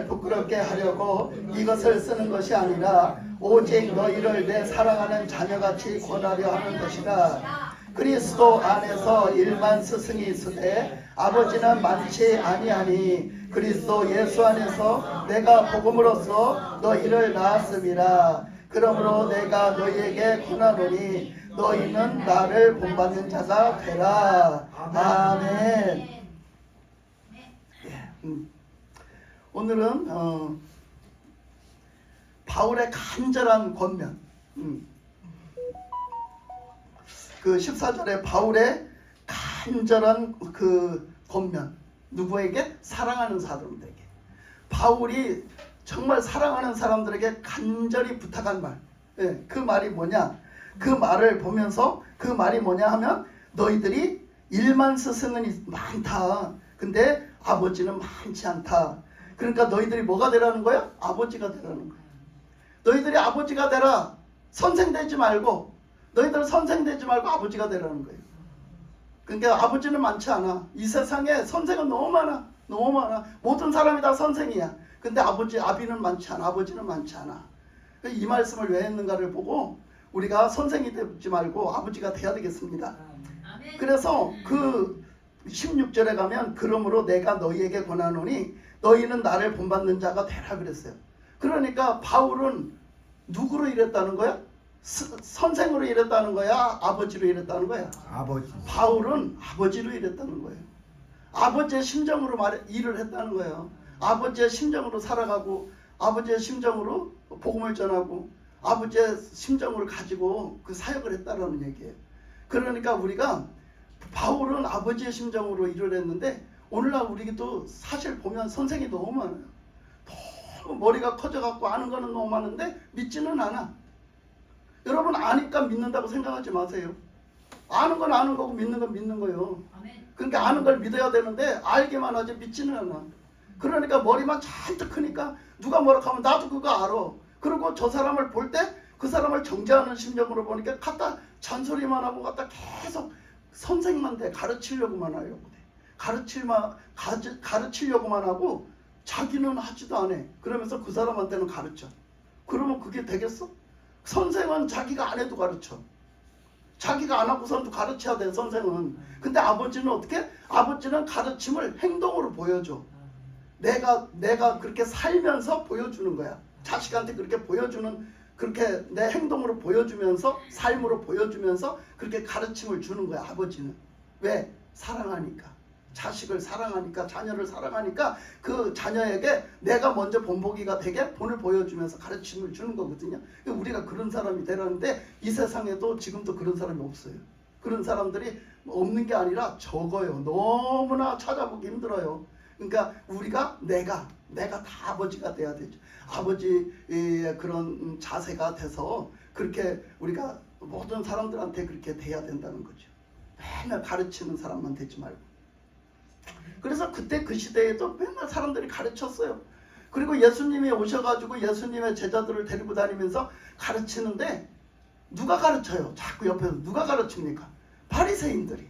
부끄럽게 하려고 이것을 쓰는 것이 아니라 오직 너희를 내 사랑하는 자녀같이 권하려 하는 것이다. 그리스도 안에서 일반 스승이 있으되 아버지는 많지 아니하니 그리스도 예수 안에서 내가 복음으로써 너희를 낳았음이라. 그러므로 내가 너희에게 권하노니 너희는 나를 본받는 자가 되라. 아멘. 오늘은 바울의 간절한 권면, 그 14절에 바울의 간절한 그 권면, 누구에게? 사랑하는 사람들에게. 바울이 정말 사랑하는 사람들에게 간절히 부탁한 말, 그 말이 뭐냐? 그 말을 보면서 그 말이 뭐냐 하면 너희들이 일만 스승은 많다. 근데 아버지는 많지 않다. 그러니까 너희들이 뭐가 되라는 거야? 아버지가 되라는 거야. 너희들이 아버지가 되라. 선생 되지 말고, 너희들 선생 되지 말고 아버지가 되라는 거예요. 그러니까 아버지는 많지 않아. 이 세상에 선생은 너무 많아. 너무 많아. 모든 사람이 다 선생이야. 근데 아비는 많지 않아. 아버지는 많지 않아. 이 말씀을 왜 했는가를 보고 우리가 선생이 되지 말고 아버지가 돼야 되겠습니다. 그래서 그 16절에 가면 그러므로 내가 너희에게 권하노니 너희는 나를 본받는 자가 되라 그랬어요. 그러니까 바울은 누구로 일했다는 거야? 선생으로 일했다는 거야? 아버지로 일했다는 거야? 아버지. 바울은 아버지로 일했다는 거예요. 아버지의 심정으로 일을 했다는 거예요. 아버지의 심정으로 살아가고 아버지의 심정으로 복음을 전하고 아버지의 심정을 가지고 그 사역을 했다는 얘기예요. 그러니까 우리가 바울은 아버지의 심정으로 일을 했는데 오늘날 우리도 사실 보면 선생이 너무 많아요. 너무 머리가 커져갖고 아는 거는 너무 많은데 믿지는 않아. 여러분 아니까 믿는다고 생각하지 마세요. 아는 건 아는 거고 믿는 건 믿는 거예요. 그러니까 아는 걸 믿어야 되는데 알기만 하지 믿지는 않아. 그러니까 머리만 잔뜩 크니까 누가 뭐라 하면 나도 그거 알아. 그리고 저 사람을 볼 때 그 사람을 정죄하는 심정으로 보니까 갖다 잔소리만 하고 갖다 계속 선생만 돼. 가르치려고만 하려고 돼. 가르치려고만 하고 자기는 하지도 않아. 그러면서 그 사람한테는 가르쳐. 그러면 그게 되겠어? 선생은 자기가 안 해도 가르쳐. 자기가 안 하고서도 가르쳐야 돼, 선생은. 근데 아버지는 어떻게? 아버지는 가르침을 행동으로 보여줘. 내가 그렇게 살면서 보여주는 거야. 자식한테 그렇게 보여주는, 그렇게 내 행동으로 보여주면서, 삶으로 보여주면서 그렇게 가르침을 주는 거야, 아버지는. 왜? 사랑하니까. 자식을 사랑하니까, 자녀를 사랑하니까 그 자녀에게 내가 먼저 본보기가 되게 본을 보여주면서 가르침을 주는 거거든요. 우리가 그런 사람이 되라는데 이 세상에도 지금도 그런 사람이 없어요. 그런 사람들이 없는 게 아니라 적어요. 너무나 찾아보기 힘들어요. 그러니까 우리가 내가 다 아버지가 돼야 되죠. 아버지의 그런 자세가 돼서 그렇게 우리가 모든 사람들한테 그렇게 돼야 된다는 거죠. 맨날 가르치는 사람만 되지 말고. 그래서 그때 그 시대에도 맨날 사람들이 가르쳤어요. 그리고 예수님이 오셔가지고 예수님의 제자들을 데리고 다니면서 가르치는데 누가 가르쳐요? 자꾸 옆에서 누가 가르칩니까? 바리새인들이,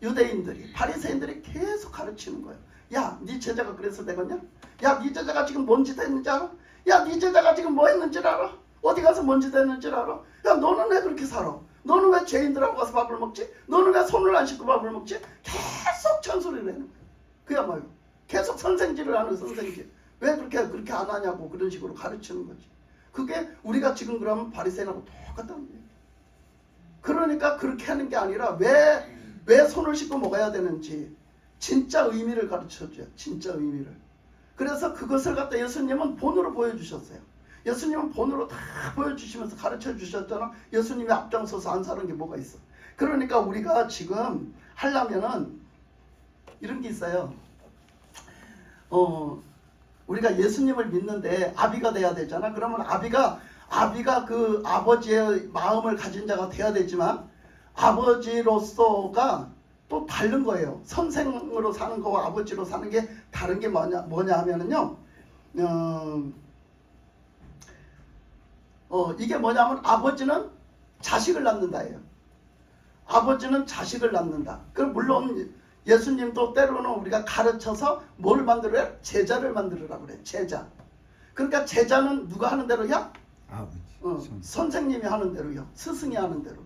유대인들이, 바리새인들이 계속 가르치는 거예요. 야, 네 제자가 그래서 되겠냐? 야, 네 제자가 지금 뭔 짓 했는지 알아? 야, 네 제자가 지금 뭐 했는지 알아? 어디 가서 뭔 짓 했는지 알아? 야, 너는 왜 그렇게 살아? 너는 왜 죄인들하고 가서 밥을 먹지? 너는 왜 손을 안 씻고 밥을 먹지? 계속 찬소리를 하는 거예요. 그야말로 계속 선생질을 하는 선생질. 왜 그렇게 안 하냐고 그런 식으로 가르치는 거지. 그게 우리가 지금 그러면 바리새인하고 똑같다는 거예요. 그러니까 그렇게 하는 게 아니라 왜 손을 씻고 먹어야 되는지 진짜 의미를 가르쳐줘요. 진짜 의미를. 그래서 그것을 갖다 예수님은 본으로 보여주셨어요. 예수님은 본으로 다 보여주시면서 가르쳐 주셨잖아. 예수님이 앞장서서 안 사는 게 뭐가 있어. 그러니까 우리가 지금 하려면은 이런 게 있어요. 우리가 예수님을 믿는데 아비가 돼야 되잖아. 그러면 아비가 그 아버지의 마음을 가진 자가 돼야 되지만 아버지로서가 또 다른 거예요. 선생으로 사는 거와 아버지로 사는 게 다른 게 뭐냐 하면은요. 이게 뭐냐면 아버지는 자식을 낳는다예요. 아버지는 자식을 낳는다. 그럼 물론 예수님도 때로는 우리가 가르쳐서 뭘 만들어요? 제자를 만들으라고 그래. 제자. 그러니까 제자는 누가 하는 대로야? 아버지. 선생님이 하는 대로요. 스승이 하는 대로.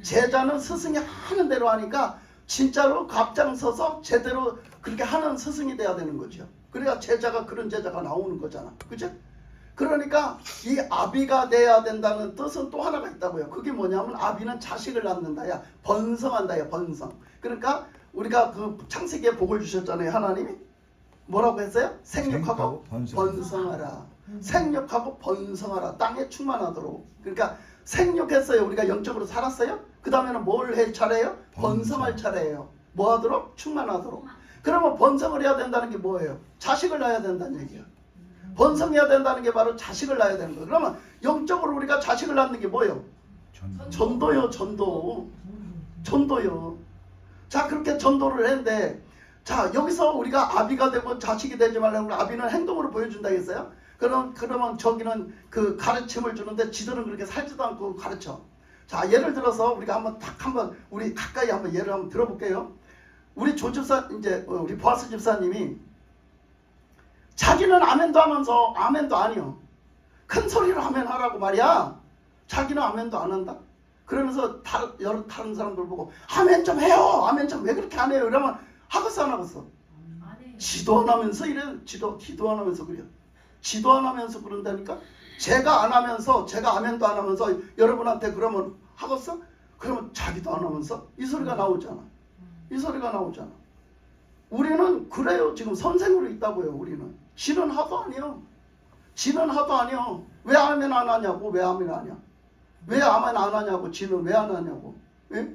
제자는 스승이 하는 대로 하니까 진짜로 앞장서서 제대로 그렇게 하는 스승이 돼야 되는 거죠. 그래야 제자가 그런 제자가 나오는 거잖아. 그죠? 그러니까 이 아비가 돼야 된다는 뜻은 또 하나가 있다고요. 그게 뭐냐면 아비는 자식을 낳는다야. 번성한다야. 번성. 그러니까 우리가 그 창세기에 복을 주셨잖아요. 하나님이. 뭐라고 했어요? 생육하고 번성하라. 생육하고 번성하라. 땅에 충만하도록. 그러니까 생육했어요. 우리가 영적으로 살았어요. 그 다음에는 뭘 할 차례예요? 번성할 차례예요. 뭐 하도록? 충만하도록. 그러면 번성을 해야 된다는 게 뭐예요? 자식을 낳아야 된다는 얘기예요. 번성해야 된다는 게 바로 자식을 낳아야 되는 거예요. 그러면 영적으로 우리가 자식을 낳는 게 뭐예요? 전도요. 전도. 전도요. 자, 그렇게 전도를 했는데, 자, 여기서 우리가 아비가 되고 자식이 되지 말라고 아비는 행동으로 보여준다 했어요. 그러면 저기는 그 가르침을 주는데 지들은 그렇게 살지도 않고 가르쳐. 자, 예를 들어서 우리가 한번 우리 가까이 한번 예를 한번 들어볼게요. 우리 조집사 이제 우리 보아스 집사님이 자기는 아멘도 하면서 아멘도 아니요. 큰 소리로 아멘하라고 말이야. 자기는 아멘도 안 한다. 그러면서 다른 사람들 보고 아멘 좀 해요. 아멘 좀 왜 그렇게 안 해요? 이러면 하겠어 안 하겠어? 지도 안 하면서 이래. 기도 안 하면서 그래요. 지도 안 하면서 그런다니까. 제가 안 하면서 제가 아멘도 안 하면서 여러분한테 그러면 하겠어? 그러면 자기도 안 하면서 이 소리가 나오잖아. 이 소리가 나오잖아. 우리는 그래요. 지금 선생으로 있다고요. 우리는 지는 하도 아니요. 지는 하도 아니요. 왜 아멘 안 하냐고. 왜 아멘 안 하냐. 왜 아멘 안 하냐고. 지는 왜 안 하냐고. 예?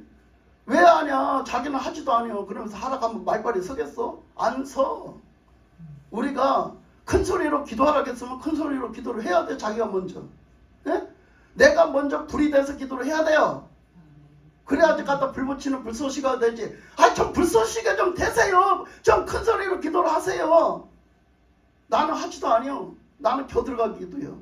왜 하냐. 자기는 하지도 아니요. 그러면서 하라고 하면 말빨이 서겠어? 안 서. 우리가 큰 소리로 기도하라고 했으면 큰 소리로 기도를 해야 돼. 자기가 먼저. 예? 내가 먼저 불이 돼서 기도를 해야 돼요. 그래야지 갖다 불 붙이는 불쏘시가 되지. 아, 좀 불쏘시가 좀 되세요. 좀 큰 소리로 기도를 하세요. 나는 하지도 아니요. 나는 겨들어가기도요.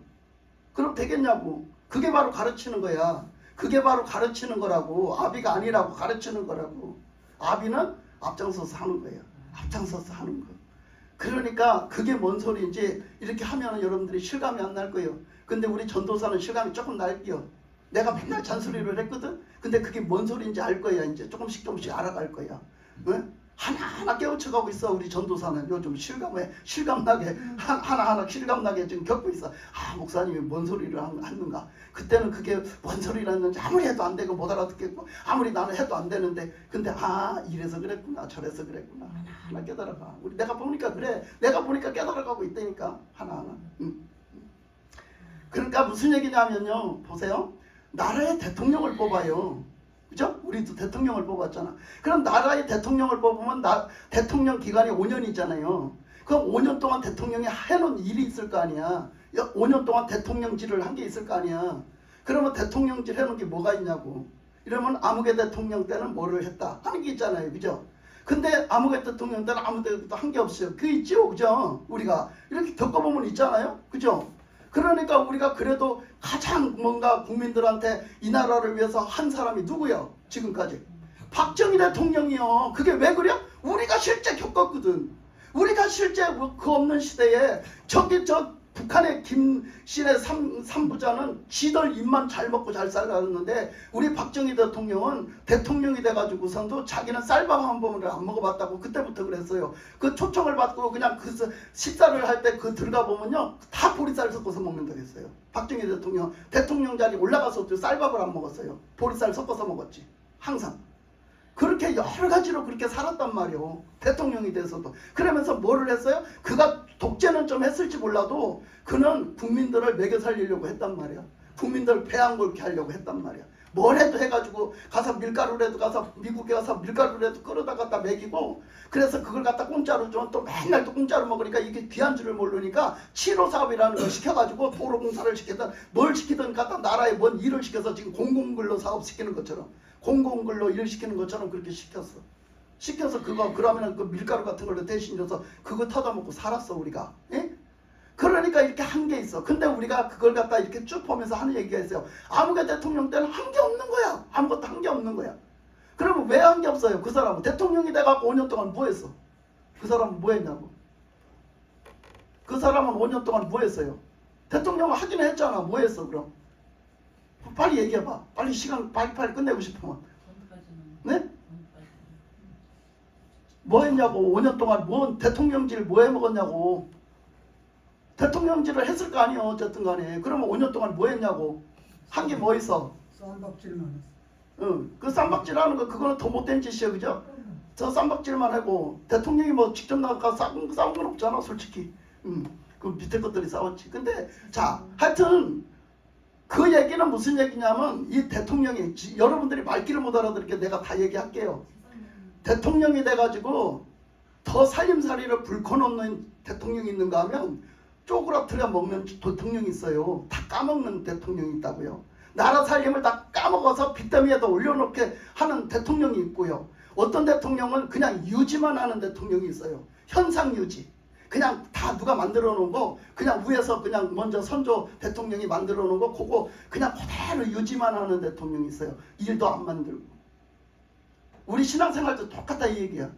그럼 되겠냐고. 그게 바로 가르치는 거야. 그게 바로 가르치는 거라고. 아비가 아니라고 가르치는 거라고. 아비는 앞장서서 하는 거예요. 앞장서서 하는 거. 그러니까 그게 뭔 소리인지 이렇게 하면 여러분들이 실감이 안 날 거예요. 근데 우리 전도사는 실감이 조금 날게요. 내가 맨날 잔소리를 했거든. 근데 그게 뭔 소리인지 알 거야. 이제 조금씩 알아갈 거야. 왜? 하나하나 깨우쳐가고 있어. 우리 전도사는 요즘 실감나게 하나하나 실감나게 지금 겪고 있어. 아, 목사님이 뭔 소리를 하는가. 그때는 그게 뭔 소리를 했는지 아무리 해도 안 되고 못 알아듣겠고 아무리 나는 해도 안 되는데 근데 이래서 그랬구나 저래서 그랬구나 하나하나 깨달아가. 우리 내가 보니까 그래. 내가 보니까 깨달아가고 있다니까. 하나하나. 그러니까 무슨 얘기냐면요. 보세요. 나라의 대통령을 뽑아요. 그죠? 우리도 대통령을 뽑았잖아. 그럼 나라의 대통령을 뽑으면 대통령 기간이 5년이잖아요. 그럼 5년 동안 대통령이 해놓은 일이 있을 거 아니야. 5년 동안 대통령질을 한 게 있을 거 아니야. 그러면 대통령질 해놓은 게 뭐가 있냐고. 이러면 아무개 대통령 때는 뭐를 했다 하는 게 있잖아요. 그죠? 근데 아무개 대통령 때는 아무 데도 한 게 없어요. 그게 있죠. 그죠? 우리가 이렇게 겪어보면 있잖아요. 그죠? 그러니까 우리가 그래도 가장 뭔가 국민들한테 이 나라를 위해서 한 사람이 누구요? 지금까지 박정희 대통령이요. 그게 왜 그래? 우리가 실제 겪었거든. 우리가 실제 그 없는 시대에 저 북한의 김신의 삼부자는 지들 입만 잘 먹고 잘 살았는데 우리 박정희 대통령은 대통령이 돼가지고선도 자기는 쌀밥 한 번을 안 먹어봤다고 그때부터 그랬어요. 그 초청을 받고 그냥 그 식사를 할 때 그 들어가 보면요 다 보리쌀 섞어서 먹는다고 했어요. 박정희 대통령 자리 올라가서도 쌀밥을 안 먹었어요. 보리쌀 섞어서 먹었지. 항상. 그렇게 여러 가지로 그렇게 살았단 말이오. 대통령이 돼서도. 그러면서 뭐를 했어요? 그가 독재는 좀 했을지 몰라도 그는 국민들을 먹여 살리려고 했단 말이야. 국민들을 배 안 골게 하려고 했단 말이야. 뭘 해도 해가지고 가서 밀가루라도 가서 미국에 가서 밀가루라도 끌어다 갖다 먹이고 그래서 그걸 갖다 공짜로 주면 또 맨날 또 공짜로 먹으니까 이게 귀한 줄을 모르니까 치료사업이라는 걸 시켜가지고 도로공사를 시키든 뭘 시키든 갖다 나라에 뭔 일을 시켜서 지금 공공근로 사업 시키는 것처럼 공공근로 일 시키는 것처럼 그렇게 시켜서 그거 그러면은 그 밀가루 같은 걸로 대신 줘서 그거 타다 먹고 살았어 우리가. 예? 그러니까 이렇게 한 게 있어. 근데 우리가 그걸 갖다 이렇게 쭉 보면서 하는 얘기가 있어요. 아무개 대통령 때는 한 게 없는 거야. 아무것도 한 게 없는 거야. 그러면 왜 한 게 없어요? 그 사람은 대통령이 돼갖고 5년 동안 뭐 했어? 그 사람은 뭐 했냐고. 그 사람은 5년 동안 뭐 했어요? 대통령을 하긴 했잖아. 뭐 했어 그럼? 빨리 얘기해봐. 빨리 시간 빨리 끝내고 싶으면. 네? 뭐 했냐고. 5년 동안 뭔 대통령질 뭐 해먹었냐고. 대통령질을 했을 거 아니에요. 어쨌든 간에. 그러면 5년 동안 뭐 했냐고. 한 게 뭐 있어? 쌈박질만 했어. 응. 그 쌈박질하는 거 그거는 더 못된 짓이에요. 그죠? 저 쌈박질만 하고 대통령이 뭐 직접 나가 싸운 건 없잖아. 솔직히. 그 밑에 것들이 싸웠지. 근데 자 하여튼 그 얘기는 무슨 얘기냐면 이 대통령이 여러분들이 말귀를 못 알아들으니까 내가 다 얘기할게요. 대통령이 돼가지고 더 살림살이를 불켜놓는 대통령이 있는가 하면 쪼그라뜨려 먹는 대통령이 있어요. 다 까먹는 대통령이 있다고요. 나라 살림을 다 까먹어서 빚더미에다 올려놓게 하는 대통령이 있고요. 어떤 대통령은 그냥 유지만 하는 대통령이 있어요. 현상 유지. 그냥 다 누가 만들어 놓은 거 그냥 위에서 그냥 먼저 선조 대통령이 만들어 놓은 거 그거 그냥 그대로 유지만 하는 대통령이 있어요. 일도 안 만들고. 우리 신앙생활도 똑같다 이 얘기야.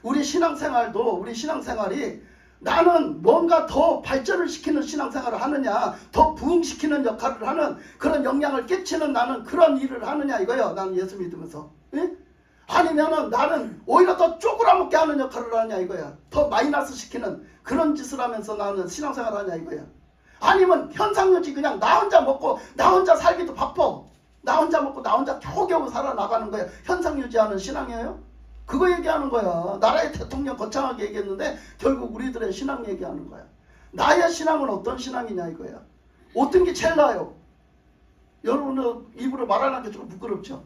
우리 신앙생활이 나는 뭔가 더 발전을 시키는 신앙생활을 하느냐, 더 부흥시키는 역할을 하는 그런 영향을 끼치는 나는 그런 일을 하느냐 이거야. 나는 예수 믿으면서. 예? 아니면은 나는 오히려 더 쪼그라먹게 하는 역할을 하냐 이거야. 더 마이너스 시키는 그런 짓을 하면서 나는 신앙생활을 하냐 이거야. 아니면 현상유지 그냥 나 혼자 먹고 나 혼자 살기도 바빠. 나 혼자 먹고 나 혼자 겨우겨우 살아나가는 거야. 현상유지하는 신앙이에요? 그거 얘기하는 거야. 나라의 대통령 거창하게 얘기했는데 결국 우리들의 신앙 얘기하는 거야. 나의 신앙은 어떤 신앙이냐 이거야. 어떤 게 제일 나아요? 여러분은 입으로 말하는 게 좀 부끄럽죠?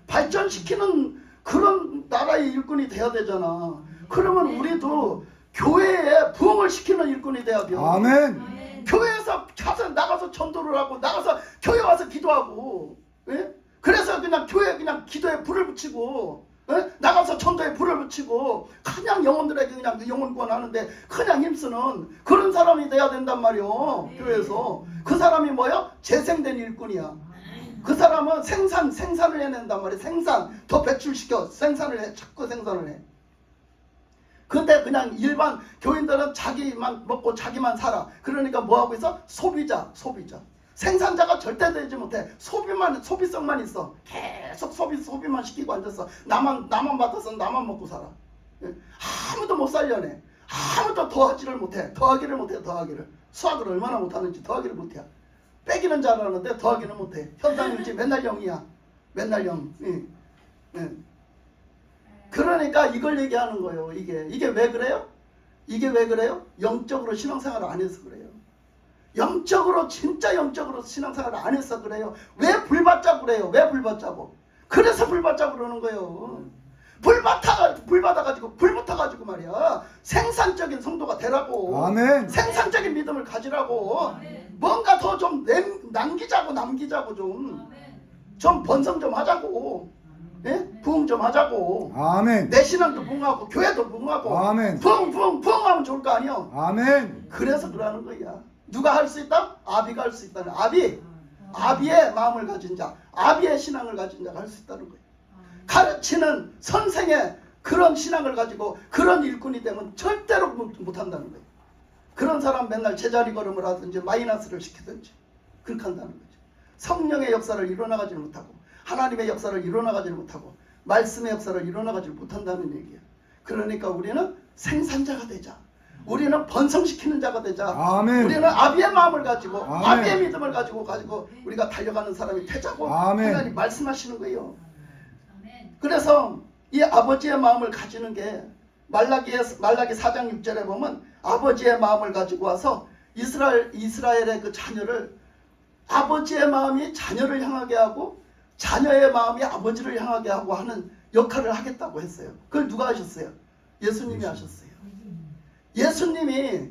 발전시키는 그런 나라의 일꾼이 돼야 되잖아. 그러면 우리도 교회에 부흥을 시키는 일꾼이 돼야 돼요. 아멘. 교회에서 나가서 전도를 하고 나가서 교회 와서 기도하고, 예? 그래서 그냥 교회 그냥 기도에 불을 붙이고, 예? 나가서 전도에 불을 붙이고 그냥 영혼들에게 그냥 그 영혼 구원하는데 그냥 힘쓰는 그런 사람이 돼야 된단 말이요. 교회에서 그 사람이 뭐야? 재생된 일꾼이야. 그 사람은 생산을 해낸단 말이야. 생산 더 배출시켜 생산을 해. 자꾸 생산을 해. 근데 그냥 일반 교인들은 자기만 먹고 자기만 살아. 그러니까 뭐하고 있어? 소비자. 생산자가 절대 되지 못해. 소비성만 있어. 계속 소비만 시키고 앉았어. 나만 받아서 나만 먹고 살아. 아무도 못 살려내. 아무도 더하지를 못해. 더하기를. 수학을 얼마나 못하는지 더하기를 못해. 빼기는 잘하는데 더하기는 못해. 현상유지 맨날 0이야. 맨날 0. 그러니까 이걸 얘기하는 거예요. 이게 왜 그래요? 이게 왜 그래요? 영적으로 신앙생활을 안 해서 그래요. 진짜 영적으로 신앙생활을 안 해서 그래요. 왜 불받자고 그래요? 왜 불받자고? 그래서 불받자고 그러는 거예요. 불 붙어가지고 말이야. 생산적인 성도가 되라고. 아멘. 생산적인 믿음을 가지라고. 아멘. 뭔가 더 좀 남기자고 좀 번성 좀 하자고. 예? 부흥 좀 하자고. 아멘. 내 신앙도 부흥하고 교회도 부흥하고. 아멘. 부흥하면 좋을 거 아니요. 아멘. 그래서 그러는 거야. 누가 할 수 있다? 아비가 할 수 있다는. 아비의 마음을 가진 자, 아비의 신앙을 가진 자가 할 수 있다는 거예요. 가르치는 선생의 그런 신앙을 가지고 그런 일꾼이 되면 절대로 못한다는 거예요. 그런 사람 맨날 제자리 걸음을 하든지 마이너스를 시키든지 그렇게 한다는 거죠. 성령의 역사를 이뤄나가지 못하고 하나님의 역사를 이뤄나가지 못하고 말씀의 역사를 이뤄나가지 못한다는 얘기예요. 그러니까 우리는 생산자가 되자. 우리는 번성시키는 자가 되자. 아멘. 우리는 아비의 마음을 가지고 아멘. 아비의 믿음을 가지고 우리가 달려가는 사람이 되자고 아멘. 하나님 말씀하시는 거예요. 그래서 이 아버지의 마음을 가지는 게 말라기 4장 6절에 보면 아버지의 마음을 가지고 와서 이스라엘의 그 자녀를 아버지의 마음이 자녀를 향하게 하고 자녀의 마음이 아버지를 향하게 하고 하는 역할을 하겠다고 했어요. 그걸 누가 하셨어요? 예수님이 하셨어요. 예수님이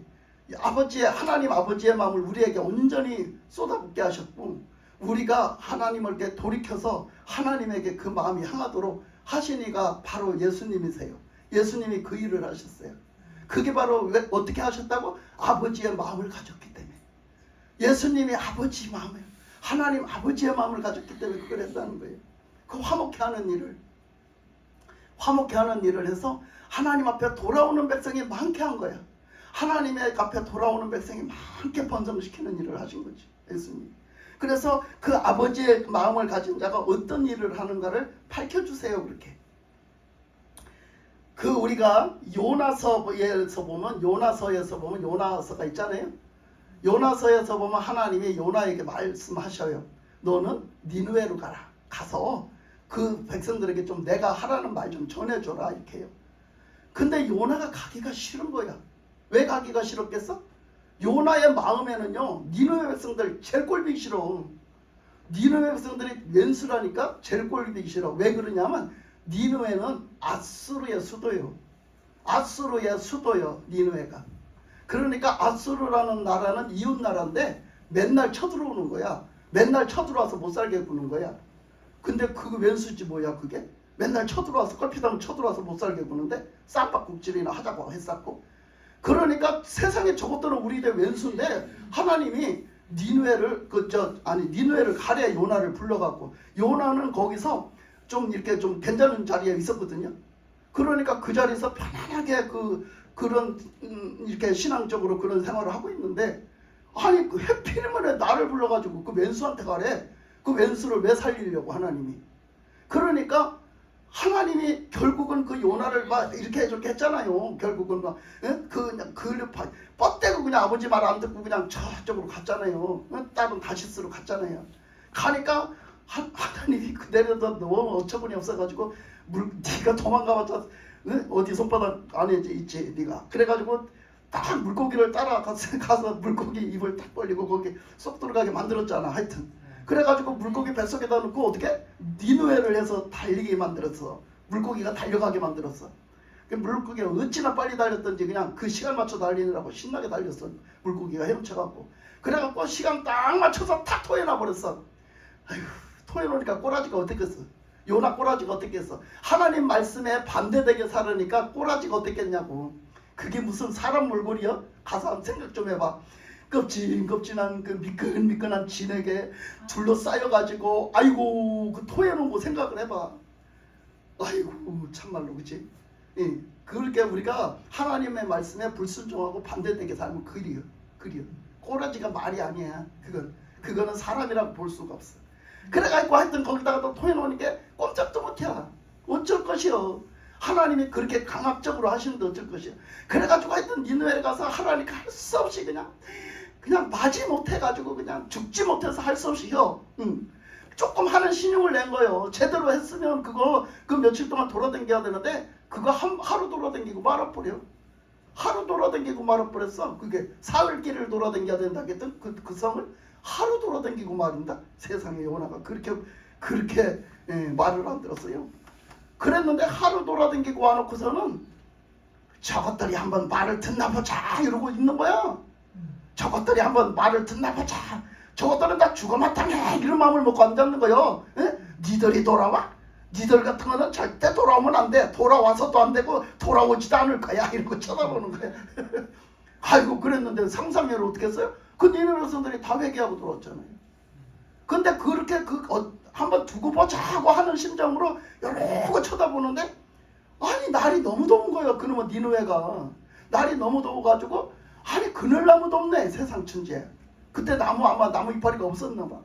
하나님 아버지의 마음을 우리에게 온전히 쏟아붓게 하셨고 우리가 하나님을 이렇게 돌이켜서 하나님에게 그 마음이 향하도록 하신 이가 바로 예수님이세요. 예수님이 그 일을 하셨어요. 그게 바로 어떻게 하셨다고? 아버지의 마음을 가졌기 때문에. 예수님이 하나님 아버지의 마음을 가졌기 때문에 그걸 했다는 거예요. 그 화목해 하는 일을 해서 하나님 앞에 돌아오는 백성이 많게 한 거야. 하나님의 앞에 돌아오는 백성이 많게 번성시키는 일을 하신 거지, 예수님. 그래서 그 아버지의 마음을 가진 자가 어떤 일을 하는가를 밝혀주세요. 그렇게. 그 우리가 요나서에서 보면 요나서가 있잖아요. 요나서에서 보면 하나님이 요나에게 말씀하셔요. 너는 니느웨로 가라. 가서 그 백성들에게 좀 내가 하라는 말 좀 전해줘라 이렇게요. 근데 요나가 가기가 싫은 거야. 왜 가기가 싫었겠어? 요나의 마음에는요, 니느웨 백성들 제일 꼴보기 싫어. 니느웨 백성들이 왼수라니까 제일 꼴보기 싫어. 왜 그러냐면 니느웨는 아수르의 수도요. 아수르의 수도요, 니느웨가. 그러니까 아수르라는 나라는 이웃 나라인데 맨날 쳐들어오는 거야. 맨날 쳐들어와서 못 살게 구는 거야. 근데 그 왼수지 뭐야 그게? 맨날 쳐들어와서 껄피다면 쳐들어와서 못 살게 구는데 쌈밥국질이나 하자고 했었고. 그러니까 세상에 저것들은 우리들 왼수인데 하나님이 니느웨를 니느웨를 가래 요나를 불러갖고 요나는 거기서 좀 이렇게 좀 괜찮은 자리에 있었거든요. 그러니까 그 자리에서 편안하게 그런 이렇게 신앙적으로 그런 생활을 하고 있는데 아니 그 해필이면 나를 불러가지고 그 왼수한테 가래. 그 왼수를 왜 살리려고 하나님이. 그러니까 하나님이 결국은 그 요나를 막 이렇게 저렇게 했잖아요. 결국은 막 그냥 뻗대고 그냥 아버지 말 안 듣고 그냥 저쪽으로 갔잖아요. 다른 다시스로 갔잖아요. 가니까 하나님이 그대로도 너무 어처구니 없어가지고 네가 도망가봤자 어디 손바닥 안에 있지 네가. 그래가지고 딱 물고기를 따라가서 물고기 입을 딱 벌리고 거기 쏙 들어가게 만들었잖아. 하여튼. 그래가지고 물고기 뱃속에다 넣고 어떻게 니느웨를 해서 달리게 만들었어. 물고기가 달려가게 만들었어. 물고기가 어찌나 빨리 달렸던지 그냥 그 시간 맞춰 달리느라고 신나게 달렸어. 물고기가 헤엄쳐갖고. 그래갖고 시간 딱 맞춰서 탁 토해놔 버렸어. 아휴, 토해놓으니까 꼬라지가 어떻겠어. 요나 꼬라지가 어떻겠어. 하나님 말씀에 반대되게 살으니까 꼬라지가 어떻겠냐고. 그게 무슨 사람 몰골이야? 가서 한번 생각 좀 해봐. 껍질껍질한 그 미끈미끈한 진에게 둘러싸여가지고 아이고 그 토해놓은 거 생각을 해봐. 아이고 참말로 그치? 예, 그렇게 우리가 하나님의 말씀에 불순종하고 반대되게 살면 그리요. 꼬라지가 말이 아니야. 그거는 사람이라고 볼 수가 없어. 그래가지고 하여튼 거기다가 또 토해놓으니까 꼼짝도 못해. 어쩔 것이요. 하나님이 그렇게 강압적으로 하시는데 어쩔 것이야. 그래가지고 하여튼 니느웨에 가서 하라니까 할 수 없이 그냥 마지 못해가지고 그냥 죽지 못해서 할 수 없이 조금 하는 신용을 낸 거예요. 제대로 했으면 그 며칠 동안 돌아다녀야 되는데 그거 하루 돌아다니고 말아버려. 하루 돌아다니고 말아버렸어. 그게 사흘길을 돌아다녀야 된다 했던 그 성을 하루 돌아다니고 말인다. 세상에 요나가 그렇게 말을 안 들었어요. 그랬는데 하루 돌아다니고 와놓고서는 저것들이 한번 말을 듣나 보자 이러고 있는 거야. 저것들이 한번 말을 듣나 보자. 저것들은 다 죽어마땅해 이런 마음을 먹고 앉았는 거요. 니들이 돌아와? 니들 같은 거는 절대 돌아오면 안 돼. 돌아와서도 안 되고 돌아오지도 않을 거야. 이러고 쳐다보는 거야. 아이고 그랬는데 상상해를 어떻게 했어요? 그 니느웨 백성들이 다 회개하고 돌아왔잖아요. 근데 그렇게 한번 두고 보자고 하는 심정으로 여러 쳐다보는데 아니 날이 너무 더운 거예요. 그놈의 니느웨가 날이 너무 더워가지고 아니 그늘나무도 없네. 세상 천지에. 그때 아마 나무 이파리가 없었나 봐.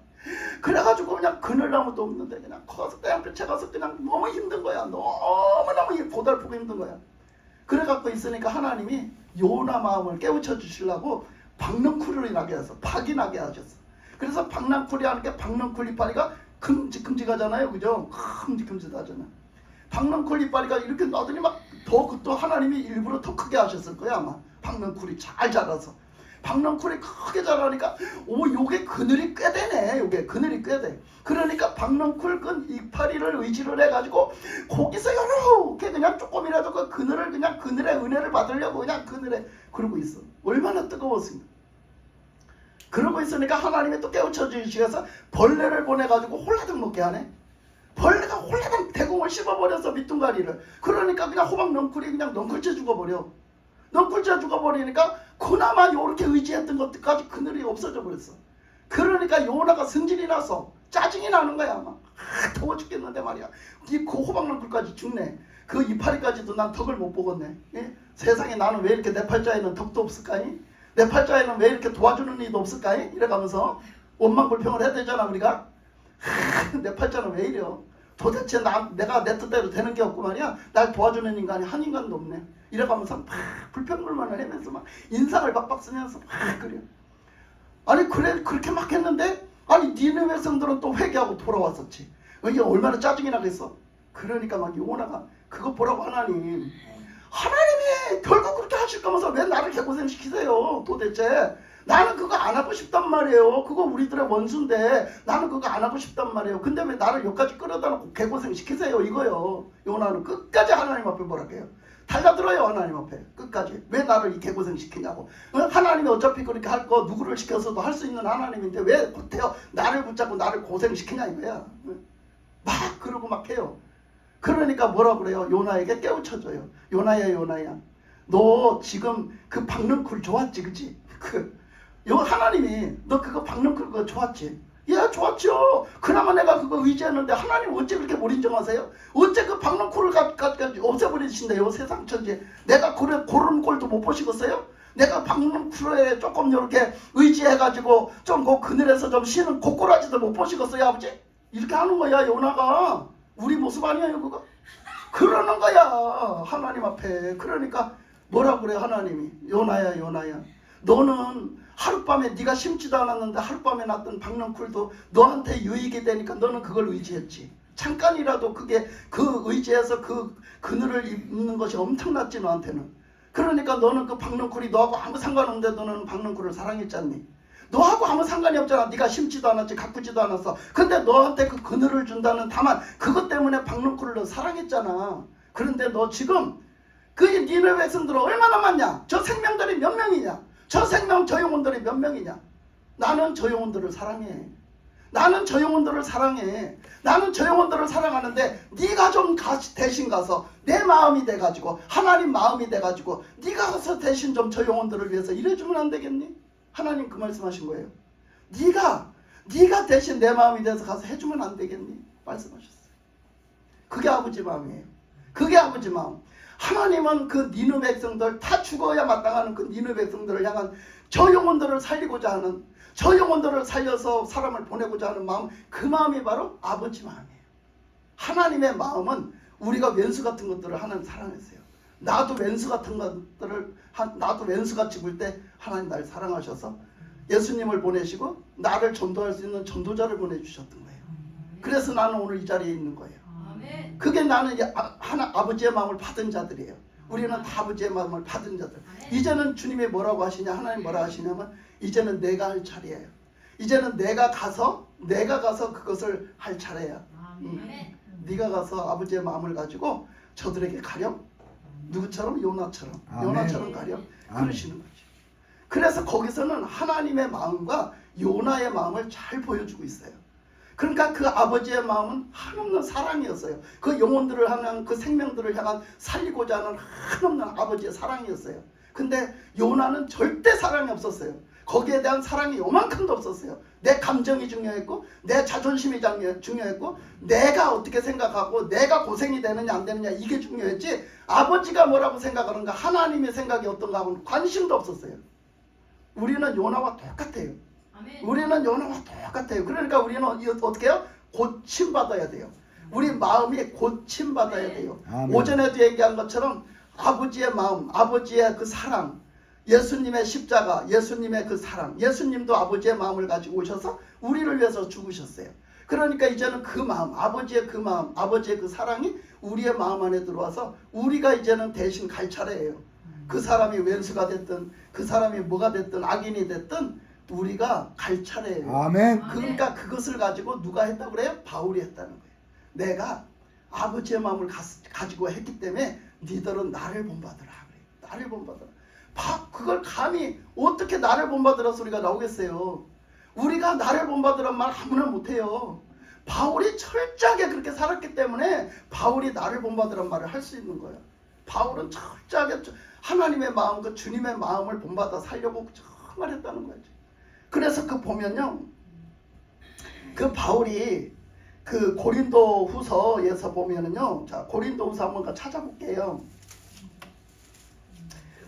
그래가지고 그냥 그늘나무도 없는데 그냥 거기서 땡볕에 가서 그냥 너무 힘든 거야. 너무너무 고달프고 힘든 거야. 그래갖고 있으니까 하나님이 요나 마음을 깨우쳐 주시려고 박넝쿨이 나게 해서 박이 나게 하셨어. 그래서 박넝쿨이 하는 게 박넝쿨 이파리가 큼직큼직하잖아요. 그죠? 큼직큼직하잖아요. 박넝쿨 이파리가 이렇게 놔더니 막 또 하나님이 일부러 더 크게 하셨을 거야 아마. 박넝쿨이 잘 자라서. 박넝쿨이 크게 자라니까 요게 그늘이 꽤 되네. 요게 그늘이 꽤 돼. 그러니까 박넝쿨 끈 이파리를 의지를 해가지고 거기서 이렇게 그냥 조금이라도 그 그늘을 그냥 그늘의 은혜를 받으려고 그냥 그늘에 그러고 있어. 얼마나 뜨거웠습니까. 그러고 있으니까 하나님이 또 깨우쳐 주시면서 벌레를 보내가지고 홀라당 먹게 하네. 벌레가 홀라당 대공을 씹어버려서 밑둥가리를. 그러니까 그냥 호박 넝쿨이 그냥 넝쿨째 죽어버려. 넝쿨째 죽어버리니까 그나마 요렇게 의지했던 것들까지 그늘이 없어져 버렸어. 그러니까 요나가 승질이 나서 짜증이 나는 거야. 막 더워 죽겠는데 말이야. 그 호박나물까지 죽네. 그 이파리까지도 난 덕을 못 보겠네. 예? 세상에 나는 왜 이렇게 내 팔자에는 덕도 없을까니? 내 팔자에는 왜 이렇게 도와주는 이도 없을까니? 이래가면서 원망불평을 해야 되잖아 우리가. 내 팔자는 왜 이래요? 도대체 내가 내 뜻대로 되는 게 없고 말이야. 날 도와주는 인간이 한 인간도 없네. 이래가면서 막 불평불만을 하면서 막 인상을 박박 쓰면서 막 그래요. 아니 그래 그렇게 막 했는데 아니 니네 백성들은 또 회개하고 돌아왔었지. 이게 얼마나 짜증이 나겠어. 그러니까 막 요나가 그거 보라고 하나님이 결국 그렇게 하실 거면서 왜 나를 개고생시키세요 도대체. 나는 그거 안 하고 싶단 말이에요. 그거 우리들의 원수인데 나는 그거 안 하고 싶단 말이에요. 근데 왜 나를 여기까지 끌어다 놓고 개고생시키세요 이거요. 요나는 끝까지 하나님 앞에 뭐랄게요. 달려들어요 하나님 앞에 끝까지. 왜 나를 이 개고생시키냐고. 하나님이 어차피 그렇게 할 거 누구를 시켜서도 할 수 있는 하나님인데 왜 못해요. 나를 붙잡고 나를 고생시키냐 이거야. 막 그러고 막 해요. 그러니까 뭐라 그래요. 요나에게 깨우쳐줘요. 요나야 너 지금 그 박능쿨 좋았지 그치? 하나님이 너 그거 박능쿨 그거 좋았지? 예 좋았죠. 그나마 내가 그거 의지했는데 하나님 어째 그렇게 못 인정하세요? 어째 그 박능쿨을 까지 없애버리신대요 세상 천지. 내가 그런 꼴도 못 보시겠어요? 내가 박능쿨에 조금 이렇게 의지해가지고 좀 그 그늘에서 좀 쉬는 고꼬라지도 못 보시겠어요 아버지? 이렇게 하는 거야 요나가. 우리 모습 아니에요 그거? 그러는 거야 하나님 앞에. 그러니까 뭐라 그래 하나님이. 요나야 너는 하룻밤에 네가 심지도 않았는데 하룻밤에 났던 박능쿨도 너한테 유익이 되니까 너는 그걸 의지했지. 잠깐이라도 그게 그 의지해서 그 그늘을 입는 것이 엄청났지 너한테는. 그러니까 너는 그 박능쿨이 너하고 아무 상관없는데 너는 박능쿨을 사랑했잖니. 너하고 아무 상관이 없잖아. 네가 심지도 않았지 가꾸지도 않았어. 근데 너한테 그 그늘을 준다는 다만 그것 때문에 박능쿨을 너 사랑했잖아. 그런데 너 지금 그 니네 백성들은 얼마나 많냐? 저 생명들이 몇 명이냐? 저 영혼들이 몇 명이냐? 나는 저 영혼들을 사랑해. 나는 저 영혼들을 사랑하는데 네가 좀 대신 가서 내 마음이 돼가지고 하나님 마음이 돼가지고 네가 가서 대신 좀 저 영혼들을 위해서 일해주면 안 되겠니? 하나님 그 말씀하신 거예요. 네가 대신 내 마음이 돼서 가서 해주면 안 되겠니? 말씀하셨어요. 그게 아버지 마음이에요. 그게 아버지 마음. 하나님은 그 니누 백성들 다 죽어야 마땅하는 그 니누 백성들을 향한 저 영혼들을 살리고자 하는 저 영혼들을 살려서 사람을 보내고자 하는 마음, 그 마음이 바로 아버지 마음이에요. 하나님의 마음은 우리가 왼수 같은 것들을 하나님 사랑했어요. 나도 왼수 같은 것들을 나도 왼수같이 굴 때 하나님 날 사랑하셔서 예수님을 보내시고 나를 전도할 수 있는 전도자를 보내주셨던 거예요. 그래서 나는 오늘 이 자리에 있는 거예요. 그게 나는 아버지의 마음을 받은 자들이에요. 우리는 다 아버지의 마음을 받은 자들. 이제는 주님이 뭐라고 하시냐, 하나님 뭐라 하시냐면 이제는 내가 할 차례예요. 이제는 내가 가서 그것을 할 차례야. 네가 가서 아버지의 마음을 가지고 저들에게 가렴. 누구처럼? 요나처럼. 요나처럼 가렴. 그러시는 거죠. 그래서 거기서는 하나님의 마음과 요나의 마음을 잘 보여주고 있어요. 그러니까 그 아버지의 마음은 한없는 사랑이었어요. 그 영혼들을 향한, 그 생명들을 향한 살리고자 하는 한없는 아버지의 사랑이었어요. 근데 요나는 절대 사랑이 없었어요. 거기에 대한 사랑이 요만큼도 없었어요. 내 감정이 중요했고 내 자존심이 중요했고 내가 어떻게 생각하고 내가 고생이 되느냐 안 되느냐 이게 중요했지 아버지가 뭐라고 생각하는가 하나님의 생각이 어떤가 하고는 관심도 없었어요. 우리는 요나와 똑같아요. 우리는 요나와 똑같아요. 그러니까 우리는 어떻게 해요? 고침받아야 돼요. 우리 마음이 고침받아야 돼요. 오전에도 얘기한 것처럼 아버지의 마음, 아버지의 그 사랑, 예수님의 십자가, 예수님의 그 사랑, 예수님도 아버지의 마음을 가지고 오셔서 우리를 위해서 죽으셨어요. 그러니까 이제는 그 마음, 아버지의 그 마음, 아버지의 그 사랑이 우리의 마음 안에 들어와서 우리가 이제는 대신 갈 차례예요. 그 사람이 왼수가 됐든 그 사람이 뭐가 됐든 악인이 됐든 우리가 갈 차례예요. 아멘. 그러니까 그것을 가지고 누가 했다고 그래요? 바울이 했다는 거예요. 내가 아버지의 마음을 가지고 했기 때문에 니들은 나를 본받으라 그래요. 나를 본받으라. 그걸 감히 어떻게 나를 본받으라 소리가 나오겠어요. 우리가 나를 본받으란 말 아무나 못해요. 바울이 철저하게 그렇게 살았기 때문에 바울이 나를 본받으란 말을 할 수 있는 거예요. 바울은 철저하게 하나님의 마음, 그 주님의 마음을 본받아 살려고 정말 했다는 거죠. 그래서 그 보면요, 그 바울이 그 고린도 후서에서 보면은요. 자, 고린도 후서 한번 찾아볼게요.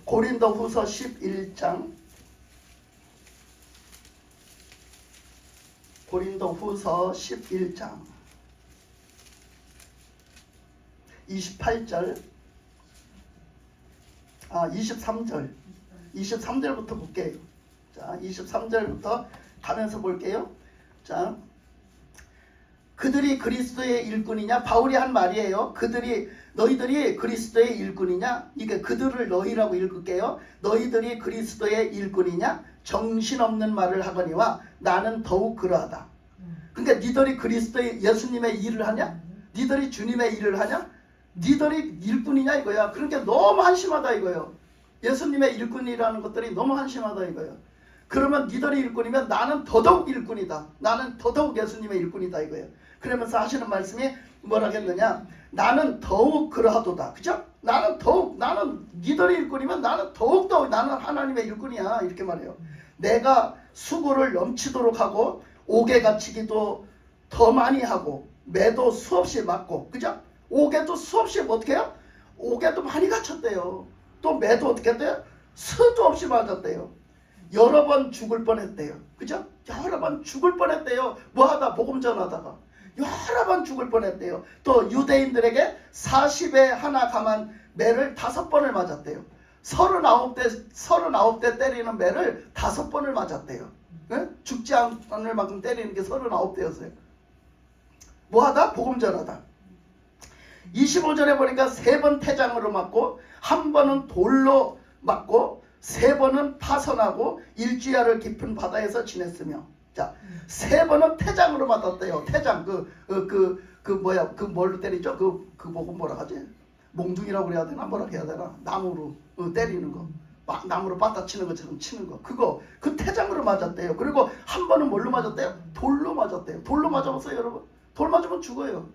고린도 후서 11장. 고린도 후서 11장. 28절. 23절. 23절부터 볼게요. 자, 23절부터 가면서 볼게요. 자, 그들이 그리스도의 일꾼이냐? 바울이 한 말이에요. 너희들이 그리스도의 일꾼이냐? 이게 그들을 너희라고 읽을게요. 너희들이 그리스도의 일꾼이냐? 정신없는 말을 하거니와 나는 더욱 그러하다. 그러니까 니들이 그리스도의 예수님의 일을 하냐? 니들이 주님의 일을 하냐? 니들이 일꾼이냐 이거야. 그러니까 너무 한심하다 이거예요. 예수님의 일꾼이라는 것들이 너무 한심하다 이거예요. 그러면 니들이 일꾼이면 나는 더더욱 일꾼이다. 나는 더더욱 예수님의 일꾼이다 이거예요. 그러면서 하시는 말씀이 뭐라겠느냐? 나는 더욱 그러하도다. 그죠? 나는 니들이 일꾼이면 나는 더욱더 나는 하나님의 일꾼이야. 이렇게 말해요. 내가 수고를 넘치도록 하고 옥에 갇히기도 더 많이 하고 매도 수없이 맞고, 그죠? 옥에도 수없이 어떻게 해요? 옥에도 많이 갇혔대요. 또 매도 어떻게 했대요? 수도 없이 맞았대요. 여러 번 죽을 뻔했대요. 그죠? 여러 번 죽을 뻔했대요. 뭐하다? 복음 전하다가 여러 번 죽을 뻔했대요. 또 유대인들에게 40에 하나 감한 매를 5번을 맞았대요. 39대 때리는 매를 5번을 맞았대요. 네? 죽지 않을 만큼 때리는 게 39대였어요. 뭐하다? 복음 전하다. 25절에 보니까 3번 태장으로 맞고 1번은 돌로 맞고 3번은 파선하고 일주야를 깊은 바다에서 지냈으며, 자, 3번은 태장으로 맞았대요. 태장 뭘로 때리죠? 그 복음 뭐라 하지? 몽둥이라고 그래야 되나? 뭐라 해야 되나? 나무로 때리는 거. 나무로 빠따치는 것처럼 치는 거. 그 태장으로 맞았대요. 그리고 1번은 뭘로 맞았대요? 돌로 맞았대요. 돌로 맞아봤어요, 여러분? 돌 맞으면 죽어요.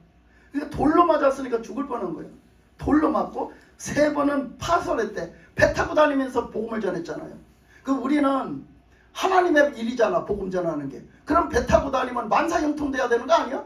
그러니까 돌로 맞았으니까 죽을 뻔한 거예요. 돌로 맞고 3번은 파선했대. 배 타고 다니면서 복음을 전했잖아요. 우리는 하나님의 일이잖아, 복음 전하는 게. 그럼 배 타고 다니면 만사형통돼야 되는 거 아니야?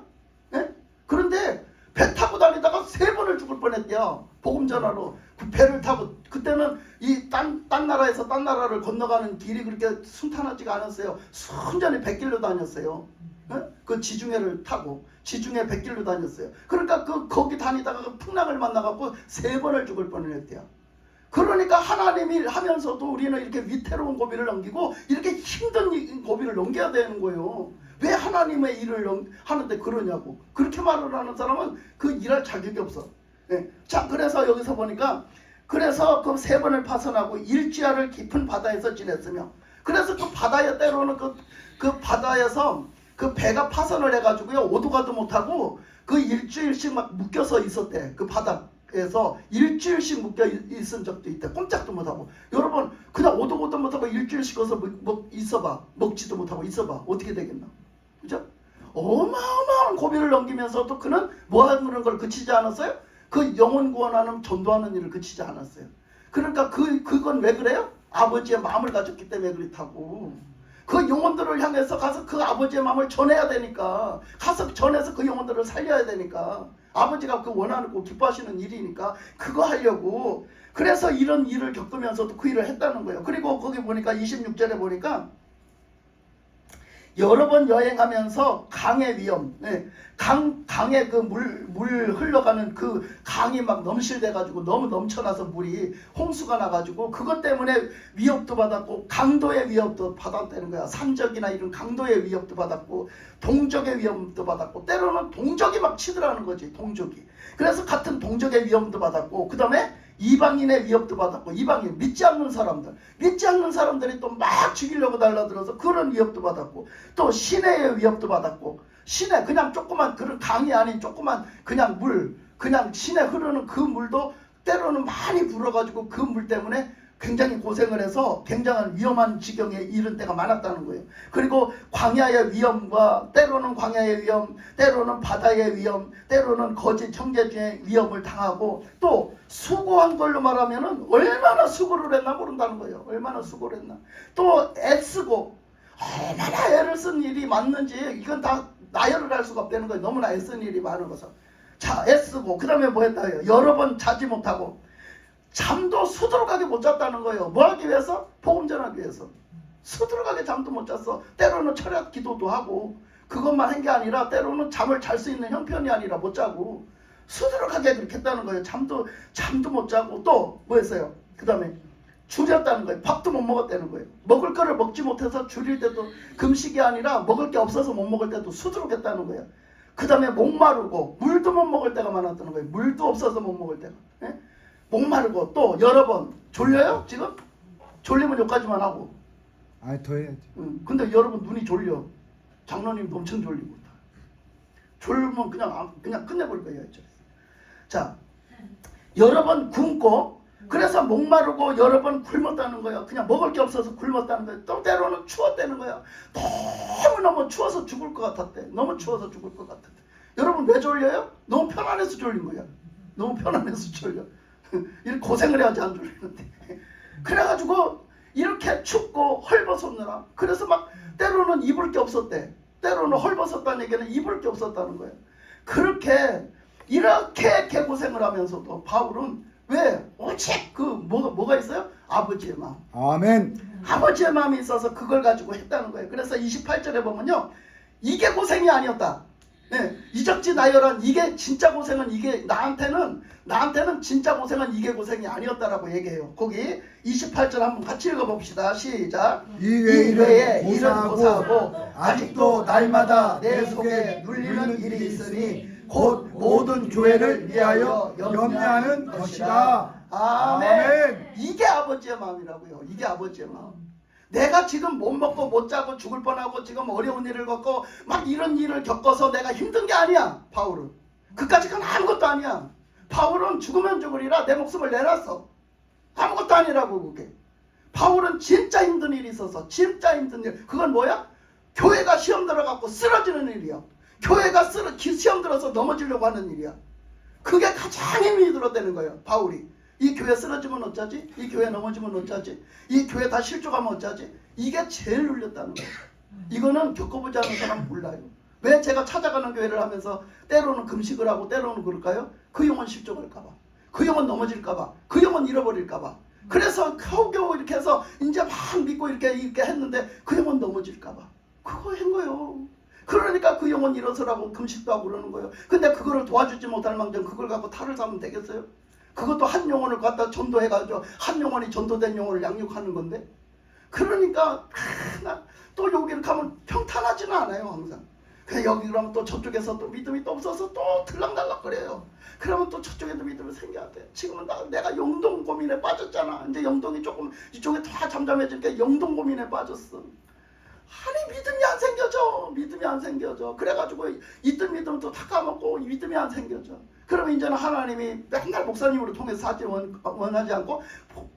네? 그런데 배 타고 다니다가 3번을 죽을 뻔했대요. 복음 전하러. 그 배를 타고. 그때는 이 딴 나라에서 딴 나라를 건너가는 길이 그렇게 순탄하지가 않았어요. 순전히 백길로 다녔어요. 네? 그 지중해를 타고 지중해 백길로 다녔어요. 그러니까 거기 다니다가 풍랑을 만나갖고 3번을 죽을 뻔을 했대요. 그러니까 하나님 일 하면서도 우리는 이렇게 위태로운 고비를 넘기고 이렇게 힘든 고비를 넘겨야 되는 거예요. 왜 하나님의 일을 하는데 그러냐고. 그렇게 말을 하는 사람은 그 일할 자격이 없어. 네. 자, 그래서 여기서 보니까 그래서 그 3번을 파선하고 일주야를 깊은 바다에서 지냈으며, 그래서 그 바다에 때로는 그 바다에서 그 배가 파선을 해가지고요, 오도 가도 못하고 그 일주일씩 막 묶여서 있었대. 그 바닥에서 일주일씩 묶여 있은 적도 있대. 꼼짝도 못하고. 여러분, 그냥 오도 못하고 일주일씩 거서 있어봐. 먹지도 못하고 있어봐. 어떻게 되겠나? 그죠? 어마어마한 고비를 넘기면서도 그는 뭐 하는 걸 그치지 않았어요? 그 영혼 구원하는 전도하는 일을 그치지 않았어요. 그러니까 그건 왜 그래요? 아버지의 마음을 가졌기 때문에 그렇다고. 그 영혼들을 향해서 가서 그 아버지의 마음을 전해야 되니까, 가서 전해서 그 영혼들을 살려야 되니까, 아버지가 그 원하고 기뻐하시는 일이니까 그거 하려고. 그래서 이런 일을 겪으면서도 그 일을 했다는 거예요. 그리고 거기 보니까 26절에 보니까 여러 번 여행하면서 강의 위험, 강에 그 물 흘러가는 그 강이 막 넘실대가지고 너무 넘쳐나서 물이 홍수가 나가지고 그것 때문에 위협도 받았고 강도의 위협도 받았다는 거야. 산적이나 이런 강도의 위협도 받았고 동적의 위협도 받았고 때로는 동적이 막 치더라는 거지. 동적이. 그래서 같은 동적의 위협도 받았고 그 다음에 이방인의 위협도 받았고, 이방인 믿지 않는 사람들이 또 막 죽이려고 달라들어서 그런 위협도 받았고, 또 시내의 위협도 받았고, 시내 그냥 조그만 그런 강이 아닌 조그만 그냥 물, 그냥 시내 흐르는 그 물도 때로는 많이 불어가지고 그 물 때문에 굉장히 고생을 해서 굉장한 위험한 지경에 이른 때가 많았다는 거예요. 그리고 광야의 위험과 때로는 광야의 위험, 때로는 바다의 위험, 때로는 거짓 형제주의 위험을 당하고, 또 수고한 걸로 말하면은 얼마나 수고를 했나 모른다는 거예요. 얼마나 수고를 했나. 또 애쓰고 얼마나 애를 쓴 일이 많는지 이건 다 나열을 할 수가 없다는 거예요. 너무나 애쓴 일이 많은 것은. 자, 애쓰고 그 다음에 뭐 했다 해요? 여러 번 자지 못하고 잠도 수두룩하게 못 잤다는 거예요. 뭐 하기 위해서? 복음 전하기 위해서. 수두룩하게 잠도 못 잤어. 때로는 철야 기도도 하고 그것만 한 게 아니라 때로는 잠을 잘 수 있는 형편이 아니라 못 자고 수두룩하게 그렇게 했다는 거예요. 잠도 못 자고 또 뭐 했어요? 그 다음에 줄였다는 거예요. 밥도 못 먹었다는 거예요. 먹을 거를 먹지 못해서 줄일 때도 금식이 아니라 먹을 게 없어서 못 먹을 때도 수두룩했다는 거예요. 그 다음에 목마르고 물도 못 먹을 때가 많았다는 거예요. 물도 없어서 못 먹을 때가. 예? 목마르고 또 여러 번 졸려요? 지금? 졸리면 여기까지만 하고. 아, 더 해야지. 근데 여러분 눈이 졸려. 장로님도 엄청 졸리고. 졸면 그냥 끝내버릴 거예요. 자, 여러 번 굶고 그래서 목마르고 여러 번 굶었다는 거예요. 그냥 먹을 게 없어서 굶었다는 거예요. 또 때로는 추웠다는 거예요. 너무너무 추워서 죽을 것 같았대. 너무 추워서 죽을 것 같았대. 여러분 왜 졸려요? 너무 편안해서 졸린 거예요. 너무 편안해서 졸려. 이렇게 고생을 해야지 안 졸리는데. 그래가지고 이렇게 춥고 헐벗었느라. 그래서 막 때로는 입을 게 없었대. 때로는 헐벗었다는 얘기는 입을 게 없었다는 거예요. 그렇게 이렇게 개고생을 하면서도 바울은 왜? 오직 뭐가 있어요? 아버지의 마음. 아멘. 아버지의 마음이 있어서 그걸 가지고 했다는 거예요. 그래서 28절에 보면요. 이게 고생이 아니었다. 네, 이적지 나열한 이게 진짜 고생은 이게 나한테는 진짜 고생은 이게 고생이 아니었다라고 얘기해요. 거기 28절 한번 같이 읽어봅시다. 시작. 이 외에 일은 고사하고 아직도 날마다 내 속에 눌리는 일이 있으니 곧 모든 교회를 위하여 염려하는 것이다. 아멘. 이게 아버지의 마음이라고요. 이게 아버지의 마음. 내가 지금 못 먹고 못 자고 죽을 뻔하고 지금 어려운 일을 겪고 막 이런 일을 겪어서 내가 힘든 게 아니야. 바울은. 그까짓 건 아무것도 아니야. 바울은 죽으면 죽으리라 내 목숨을 내놨어. 아무것도 아니라고 그게. 바울은 진짜 힘든 일이 있어서 진짜 힘든 일. 그건 뭐야? 교회가 시험 들어갖고 쓰러지는 일이야. 교회가 시험 들어서 넘어지려고 하는 일이야. 그게 가장 힘이 들었다는 거예요. 바울이. 이 교회 쓰러지면 어쩌지? 이 교회 넘어지면 어쩌지? 이 교회 다 실족하면 어쩌지? 이게 제일 눌렸다는 거예요. 이거는 겪어보지 않은 사람 몰라요. 왜 제가 찾아가는 교회를 하면서 때로는 금식을 하고 때로는 그럴까요? 그 영혼 실족할까봐. 그 영혼 넘어질까봐. 그 영혼 잃어버릴까봐. 그래서 겨우겨우 이렇게 해서 이제 막 믿고 이렇게 했는데 그 영혼 넘어질까봐. 그거 한 거예요. 그러니까 그 영혼 일어서라고 금식도 하고 그러는 거예요. 근데 그거를 도와주지 못할 망정 그걸 갖고 탈을 잡으면 되겠어요? 그것도 한 영혼을 갖다 전도해가지고 한 영혼이 전도된 영혼을 양육하는 건데. 그러니까 또 여기를 가면 평탄하지는 않아요. 항상. 그냥 여기 그러면 또 저쪽에서 또 믿음이 또 없어서 또 들락날락거려요. 그러면 또 저쪽에도 믿음이 생겨야 돼. 지금은 내가 영동 고민에 빠졌잖아. 이제 영동이 조금 이쪽에 다 잠잠해지니까 영동 고민에 빠졌어. 아니 믿음이 안 생겨져. 믿음이 안 생겨져. 그래가지고 있던 믿음도 다 까먹고 믿음이 안 생겨져. 그러면 이제는 하나님이 맨날 목사님으로 통해서 사지 원하지 않고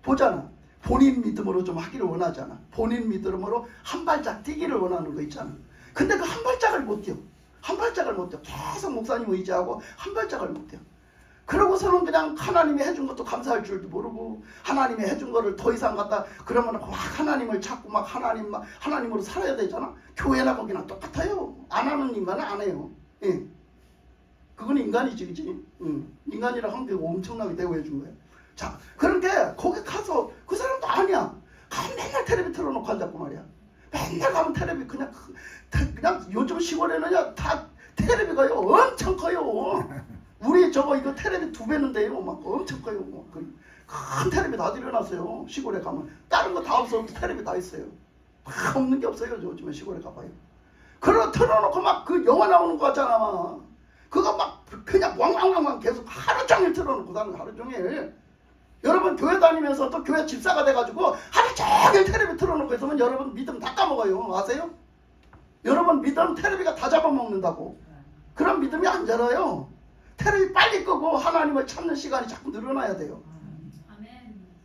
보잖아. 본인 믿음으로 좀 하기를 원하잖아. 본인 믿음으로 한 발짝 뛰기를 원하는 거 있잖아. 근데 그 한 발짝을 못 뛰어. 한 발짝을 못 뛰어. 계속 목사님 의지하고 한 발짝을 못 뛰어. 그러고서는 그냥 하나님이 해준 것도 감사할 줄도 모르고 하나님이 해준 거를 더 이상 갖다 그러면 막 하나님을 찾고 막 하나님으로 살아야 되잖아. 교회나 거기나 똑같아요. 안 하는 인간은 안 해요. 예. 그건 인간이지, 그치? 인간이랑 한 게 엄청나게 대우해 준 거예요. 자, 그런데 거기 가서 그 사람도 아니야. 가면 맨날 텔레비 틀어놓고 앉았고 말이야. 맨날 가면 텔레비 그냥 요즘 시골에는 다 텔레비가요 엄청 커요. 우리 이거 텔레비 2배는 돼요. 막 엄청 커요. 큰 텔레비 다 들여놨어요. 시골에 가면 다른 거 다 없어도 텔레비 다 있어요. 없는 게 없어요. 요즘에 시골에 가봐요. 그러고 틀어놓고 막 그 영화 나오는 거 같잖아. 막. 그거 막 그냥 왕왕왕왕 계속 하루 종일 틀어놓고 사는 하루 종일. 여러분 교회 다니면서 또 교회 집사가 돼가지고 하루 종일 텔레비 틀어놓고 있으면 여러분 믿음 다 까먹어요. 아세요? 여러분 믿음 텔레비가 다 잡아먹는다고. 그런 믿음이 안 자라요. 텔레비 빨리 끄고 하나님을 찾는 시간이 자꾸 늘어나야 돼요.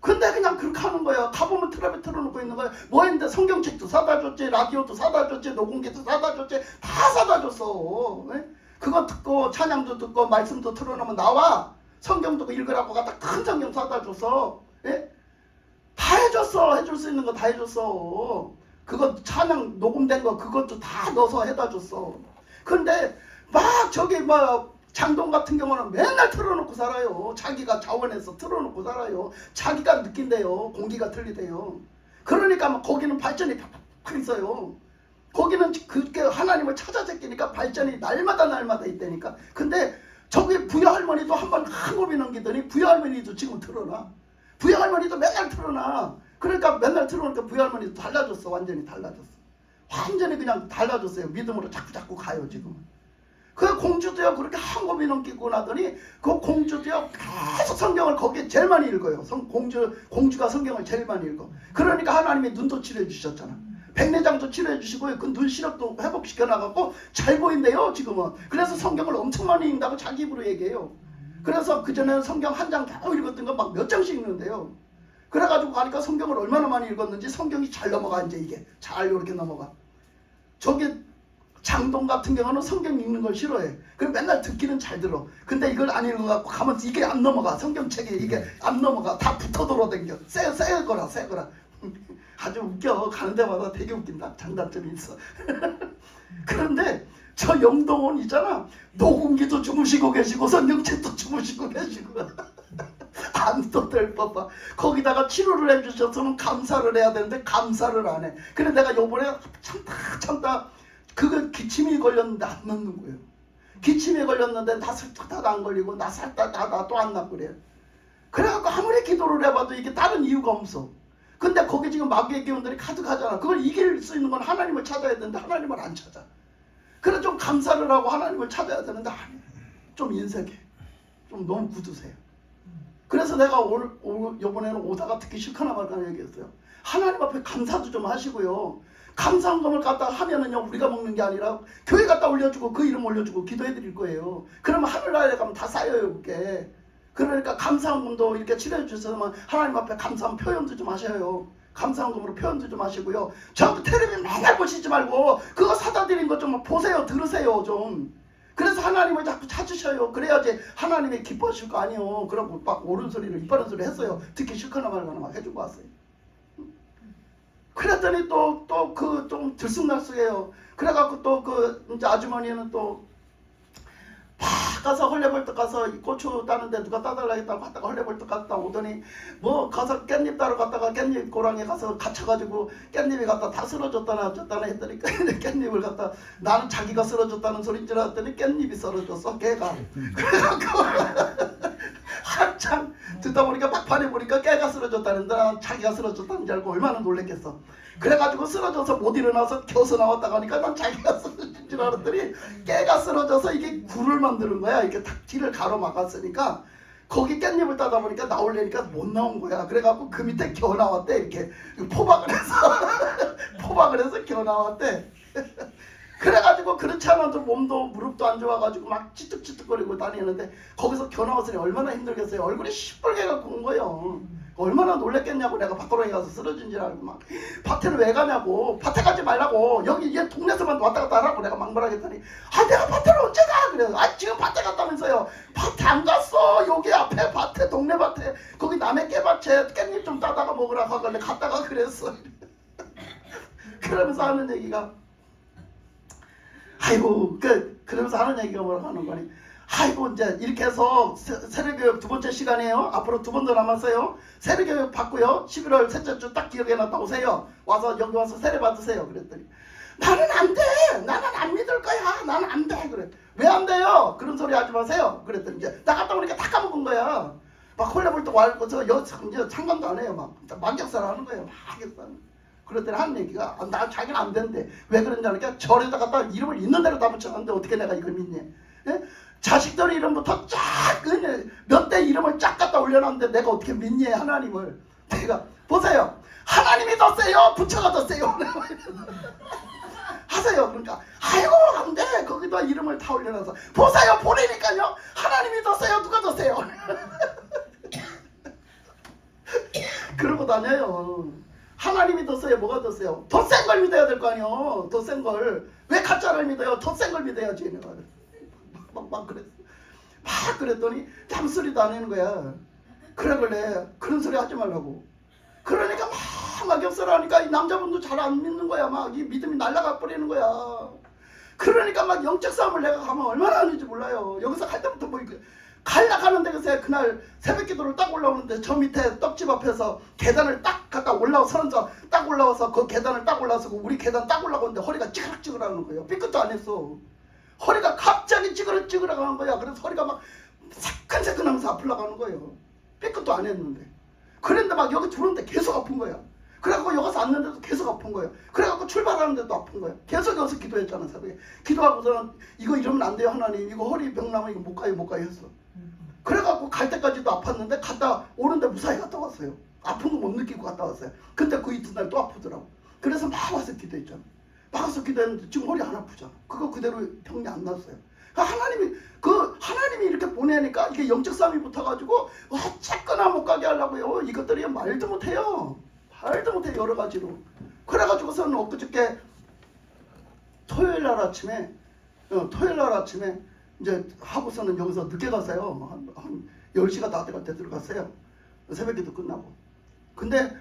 근데 그냥 그렇게 하는 거야. 가보면 텔레비 틀어놓고 있는 거야. 뭐 했는데 성경책도 사다 줬지, 라디오도 사다 줬지, 녹음기도 사다 줬지, 다 사다 줬어. 네? 그거 듣고 찬양도 듣고 말씀도 틀어놓으면 나와. 성경도 읽으라고 갖다 큰 성경 사다 줬어. 예? 다 해줬어. 해줄 수 있는 거 다 해줬어. 그거 찬양 녹음된 거 그것도 다 넣어서 해다 줬어. 근데 막 저기 뭐 장동 같은 경우는 맨날 틀어놓고 살아요. 자기가 자원해서 틀어놓고 살아요. 자기가 느낀대요. 공기가 틀리대요. 그러니까 막 거기는 발전이 팍팍 있어요. 거기는 그게 하나님을 찾아 제끼니까 발전이 날마다 있다니까. 근데 저기 부여 할머니도 한번 한곱이 넘기더니 부여 할머니도 지금 틀어놔. 부여 할머니도 맨날 틀어놔. 그러니까 맨날 틀어놓으니까 부여 할머니도 달라졌어. 완전히 달라졌어. 완전히 그냥 달라졌어요. 믿음으로 자꾸 가요 지금. 그 공주도요 그렇게 한곱이 넘기고 나더니 그 공주도요 계속 성경을 거기에 제일 많이 읽어요. 공주가 성경을 제일 많이 읽어. 그러니까 하나님이 눈도 치료해 주셨잖아. 백내장도 치료해 주시고요. 그 눈 시력도 회복시켜 나가고 잘 보인대요 지금은. 그래서 성경을 엄청 많이 읽는다고 자기 입으로 얘기해요. 그래서 그전에는 성경 한 장 겨우 읽었던 거 막 몇 장씩 읽는데요. 그래가지고 가니까 성경을 얼마나 많이 읽었는지 성경이 잘 넘어가. 이제 이게 잘 이렇게 넘어가. 저기 장동 같은 경우는 성경 읽는 걸 싫어해. 그럼 맨날 듣기는 잘 들어. 근데 이걸 안 읽어갖고 가면 이게 안 넘어가. 성경책에 이게 안 넘어가. 다 붙어 돌아다녀. 새 거라. 아주 웃겨. 가는 데마다 되게 웃긴다. 장단점이 있어. 그런데 저 영동원 있잖아. 녹음기도 주무시고 계시고 성경책도 주무시고 계시고 안도 될 법봐. 거기다가 치료를 해주셨으면 감사를 해야 되는데 감사를 안 해. 그래 내가 요번에 참다 그거 기침이 걸렸는데 안 넣는 거예요. 기침이 걸렸는데 나 살짝 안 걸리고 나 살짝 나도 안 나 그래. 그래갖고 아무리 기도를 해봐도 이게 다른 이유가 없어. 근데 거기 지금 마귀의 기운들이 가득하잖아. 그걸 이길 수 있는 건 하나님을 찾아야 되는데 하나님을 안 찾아. 그래 좀 감사를 하고 하나님을 찾아야 되는데 좀 인색해. 좀 너무 굳으세요. 그래서 내가 요번에는 오다가 특히 실컷나 말까 얘기했어요. 하나님 앞에 감사도 좀 하시고요. 감사한금을 갖다 하면은요 우리가 먹는 게 아니라 교회 갖다 올려주고 그 이름 올려주고 기도해 드릴 거예요. 그러면 하늘나라에 가면 다 쌓여요 그게. 그러니까 감사한금도 이렇게 치료해 주셔서 하나님 앞에 감사한 표현도 좀 하셔요. 감사한금으로 표현도 좀 하시고요. 저 텔레비전 맨날 보시지 말고 그거 사다 드린 것 좀 보세요. 들으세요 좀. 그래서 하나님을 자꾸 찾으셔요. 그래야지 하나님이 기뻐하실 거 아니에요. 그러고 막 옳은 소리를 이빠른 소리 했어요. 듣기 싫거나 말거나 막 해주고 왔어요. 그랬더니 또 그 좀 들쑥날쑥해요. 그래갖고 또 그 이제 아주머니는 또 팍 가서 헐레벌떡 가서 고추 따는데 누가 따달라겠다고 갔다가 헐레벌떡 갔다 오더니 뭐 가서 깻잎 따러 갔다가 깻잎 고랑에 가서 갇혀가지고 깻잎이 갖다 다 쓰러졌다나 어쩌다나 했더니 깻잎을 갖다 나는 자기가 쓰러졌다는 소리인 줄 알았더니 깻잎이 쓰러졌어 걔가. 그래갖고 한참 듣다 보니까 막판에 보니까 깨가 쓰러졌다는데 난 자기가 쓰러졌다는 줄 알고 얼마나 놀랬겠어. 그래가지고 쓰러져서 못 일어나서 겨서 나왔다가 하니까 난 자기가 쓰러진 줄 알았더니 깨가 쓰러져서 이게 굴을 만드는 거야. 이렇게 탁 뒤를 가로막았으니까 거기 깻잎을 따다 보니까 나오려니까 못 나온 거야. 그래갖고 그 밑에 겨 나왔대. 이렇게 포박을 해서 겨 나왔대. 그래가지고 그렇지 않아도 몸도 무릎도 안 좋아가지고 막 찌뚝찌뚝거리고 다니는데 거기서 겨 나왔으니 얼마나 힘들겠어요. 얼굴이 시뻘게 갖고 온 거예요. 얼마나 놀랬겠냐고. 내가 밭도랑에 가서 쓰러진 줄 알고 막 밭에는 왜 가냐고. 밭에 가지 말라고. 여기 얘 동네에서만 왔다 갔다 하라고 내가 막 뭐라 했더니 내가 밭에를 언제 가. 그래. 지금 밭에 갔다면서요. 밭에 안 갔어. 여기 앞에 밭에 동네 밭에 거기 남의 깨밭에 깻잎 좀 따다가 먹으라고 하길래 갔다가 그랬어. 그러면서 하는 얘기가 아이고 그러면서 하는 얘기가 뭐라고 하는 거니. 아이고 이제 이렇게 해서 세례교육 두 번째 시간이에요. 앞으로 2번 더 남았어요. 세례교육 받고요. 11월 셋째 주 딱 기억해놨다 오세요. 와서 여기 와서 세례 받으세요. 그랬더니 나는 안 돼. 나는 안 믿을 거야. 나는 안 돼. 그래. 왜 안 돼요? 그런 소리 하지 마세요. 그랬더니 이제 나갔다 오니까 다 까먹은 거야. 막 홀레벌떡 와서 이제 상관도 안 해요. 막 만격살 하는 거예요. 막격살. 그랬더니 하는 얘기가 나 자기는 안 되는데 왜 그러냐니까 절에다 갖다 이름을 있는 대로 다 붙여놨는데 어떻게 내가 이걸 믿니? 예? 자식들 이름부터 쫙 몇 대 이름을 쫙 갖다 올려놨는데 내가 어떻게 믿니 하나님을. 내가 보세요. 하나님이 더 세요. 부처가 더 세요. 하세요. 그러니까 아이고 안 돼. 거기다 이름을 다 올려놔서 보세요. 보내니까요. 하나님이 더 세요. 누가 더 세요. 그러고 다녀요. 하나님이 더 세요. 뭐가 더 세요? 더 센 걸 믿어야 될 거 아니에요. 더 센 걸. 왜 가짜를 믿어요? 더 센 걸 믿어야지. 내가 막 그랬어. 막 그랬더니 아무 소리도 안 하는 거야. 그래 그런 소리 하지 말라고. 그러니까 막 막 역설하니까 이 남자분도 잘 안 믿는 거야. 막 이 믿음이 날아가 버리는 거야. 그러니까 막 영적 싸움을 내가 가면 얼마나 하는지 몰라요. 여기서 갈 때부터 뭐 갈라 가는데 글쎄 그날 새벽 기도를 딱 올라오는데 저 밑에 떡집 앞에서 계단을 딱 갔다 올라와서 딱 올라와서 그 계단을 딱 올라와서 우리 계단 딱 올라오는데 허리가 찌그락찌그락하는 거예요. 삐끗도 안 했어. 허리가 갑자기 찌그락찌그락하는 거야. 그래서 허리가 막 새끈새끈하면서 아플라 가는 거예요. 삐끗도 안 했는데. 그런데 막 여기 들어오는데 계속 아픈 거야. 그래갖고 여기서 앉는데도 계속 아픈 거예요. 그래갖고 출발하는데도 아픈 거예요. 계속 여기서 기도했잖아 새벽에. 기도하고서는 이거 이러면 안 돼요 하나님. 이거 허리 병 나면 이거 못 가요 했어. 그래갖고 갈 때까지도 아팠는데 갔다 오는데 무사히 갔다 왔어요. 아픈 거 못 느끼고 갔다 왔어요. 근데 그 이튿날 또 아프더라고. 그래서 막 와서 기도했잖아. 막 와서 기도했는데 지금 허리 안 아프잖아. 그거 그대로 병이 안 났어요. 하나님이 이렇게 보내니까 이게 영적 싸움이 붙어가지고 어쨌거나 못 가게 하려고요. 이것들이 말도 못해요. 말도 못해 여러 가지로. 그래가지고서는 엊그저께 토요일 날 아침에 이제 하고서는 여기서 늦게 갔어요. 한 10시가 다 돼갈 때 들어갔어요. 새벽기도 끝나고. 근데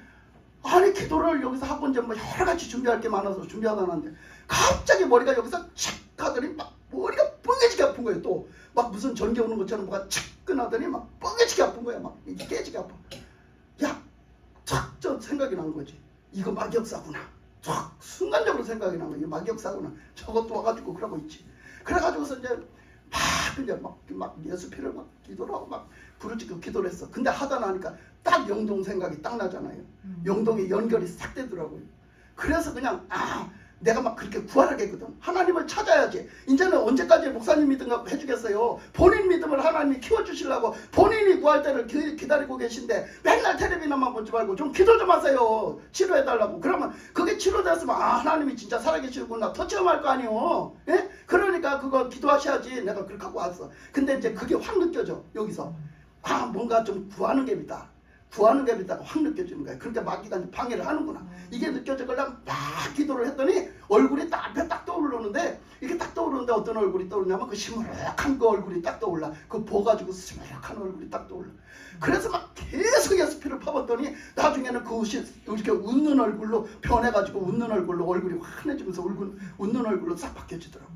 아니 기도를 여기서 하고 이제 뭐 여러 가지 준비할 게 많아서 준비하다 놨는데 갑자기 머리가 여기서 착 하더니 막 머리가 뻥해지게 아픈 거예요. 또 막 무슨 전기 오는 것처럼 뭐가 착 끊하더니 막 뻥해지게 아픈 거야. 막 이게 깨지게 아파. 야, 탁 저 생각이 난 거지. 이거 막역사구나. 탁 순간적으로 생각이 난 거야. 이거 막역사구나. 저것도 와가지고 그러고 있지. 그래가지고서 이제 막 예수피를 막 기도를 하고 막 부르짖고 기도를 했어. 근데 하다 나니까 딱 영동 생각이 딱 나잖아요. 영동이 연결이 싹 되더라고요. 그래서 그냥 내가 막 그렇게 구하라겠거든. 하나님을 찾아야지. 이제는 언제까지 목사님 믿음 갖고 해주겠어요. 본인 믿음을 하나님이 키워주시려고 본인이 구할 때를 기다리고 계신데 맨날 텔레비전만 보지 말고 좀 기도 좀 하세요. 치료해달라고. 그러면 그게 치료됐으면 하나님이 진짜 살아계시구나 더 체험할 거 아니에요. 예? 그러니까 그거 기도하셔야지. 내가 그렇게 하고 왔어. 근데 이제 그게 확 느껴져. 여기서 뭔가 좀 구하는 게 있다. 구하는 게 있다가 확 느껴지는 거야. 그렇게 마귀가 방해를 하는구나. 이게 느껴져가지고 막 기도를 했더니 얼굴이 딱 앞에 딱 떠오르는데 이렇게 딱 떠오르는데 어떤 얼굴이 떠오르냐면 그 시무룩한 그 얼굴이 딱 떠올라. 그 보가지고 시무룩한 얼굴이 딱 떠올라. 그래서 막 계속 예수피를 퍼붓더니 나중에는 그것이 이렇게 웃는 얼굴로 변해가지고 웃는 얼굴로 얼굴이 환해지면서 웃는 얼굴로 싹 바뀌어지더라고.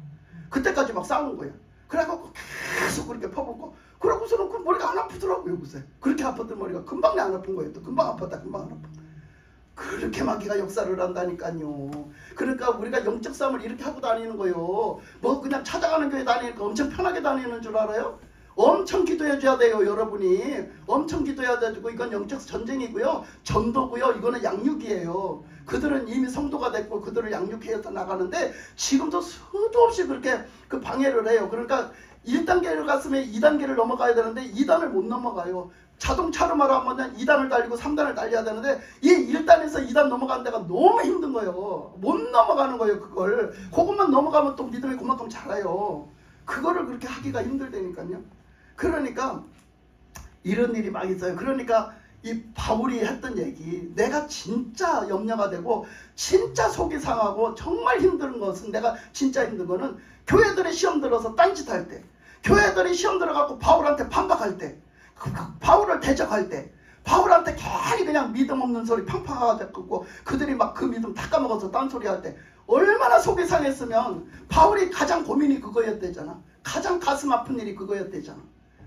그때까지 막 싸운 거야. 그래갖고 계속 그렇게 퍼붓고 그러고서는 그 머리가 안 아프더라고요. 그새 그렇게 아팠던 머리가 금방 안 아픈 거예요. 또 금방 아팠다 금방 안 아파. 그렇게 마귀가 역사를 한다니까요. 그러니까 우리가 영적 싸움을 이렇게 하고 다니는 거예요. 뭐 그냥 찾아가는 교회 다니니까 엄청 편하게 다니는 줄 알아요? 엄청 기도해 줘야 돼요. 여러분이 엄청 기도해야 되고 이건 영적 전쟁이고요. 전도고요. 이거는 양육이에요. 그들은 이미 성도가 됐고 그들을 양육해서 나가는데 지금도 수도 없이 그렇게 그 방해를 해요. 그러니까 1단계를 갔으면 2단계를 넘어가야 되는데 2단을 못 넘어가요. 자동차로 말하면 2단을 달리고 3단을 달려야 되는데 이 1단에서 2단 넘어가는 데가 너무 힘든 거예요. 못 넘어가는 거예요. 그것만 넘어가면 또 믿음이 그만큼 자라요. 그거를 그렇게 하기가 힘들다니까요. 그러니까 이런 일이 막 있어요. 그러니까 이 바울이 했던 얘기, 내가 진짜 염려가 되고 진짜 속이 상하고 정말 힘든 것은, 내가 진짜 힘든 거는 교회들이 시험 들어서 딴짓할 때, 교회들이 시험 들어갖고 바울한테 반박할 때, 바울을 대적할 때, 바울한테 괜히 그냥 믿음 없는 소리 팡팡하고 그들이 막 그 믿음 다 까먹어서 딴소리 할 때 얼마나 속이 상했으면 바울이 가장 고민이 그거였대잖아. 가장 가슴 아픈 일이 그거였대잖아.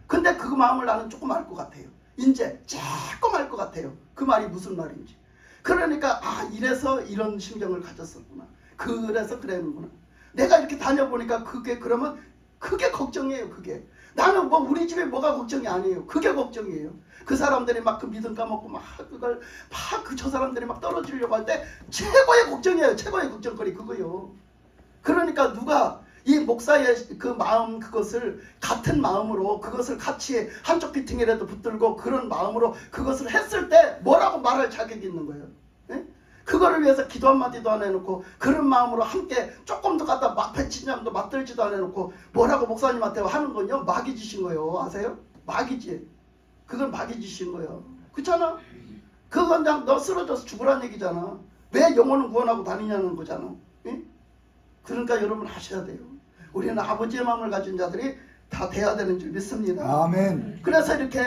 근데 그 마음을 나는 조금 알 것 같아요. 이제 조금 알 것 같아요. 그 말이 무슨 말인지. 그러니까 이래서 이런 심정을 가졌었구나. 그래서 그랬구나. 내가 이렇게 다녀보니까 그러면 그게 걱정이에요. 그게. 나는 뭐 우리 집에 뭐가 걱정이 아니에요. 그게 걱정이에요. 그 사람들이 막 그 믿음 까먹고 저 사람들이 막 떨어지려고 할 때 최고의 걱정이에요. 최고의 걱정거리 그거요. 그러니까 누가 이 목사의 그 마음, 그것을 같은 마음으로 그것을 같이 한쪽 피팅이라도 붙들고 그런 마음으로 그것을 했을 때 뭐라고 말할 자격이 있는 거예요. 네? 그거를 위해서 기도 한마디도 안 해놓고 그런 마음으로 함께 조금 더 갖다 배친장도 맞들지도 안 해놓고 뭐라고 목사님한테 하는 건요, 마귀짓인 거예요. 아세요? 마귀짓. 그건 마귀짓인 거예요. 그렇잖아? 그건 그냥 너 쓰러져서 죽으란 얘기잖아. 왜 영혼은 구원하고 다니냐는 거잖아. 네? 그러니까 여러분 하셔야 돼요. 우리는 아버지의 마음을 가진 자들이 다 돼야 되는 줄 믿습니다. 아멘. 그래서 이렇게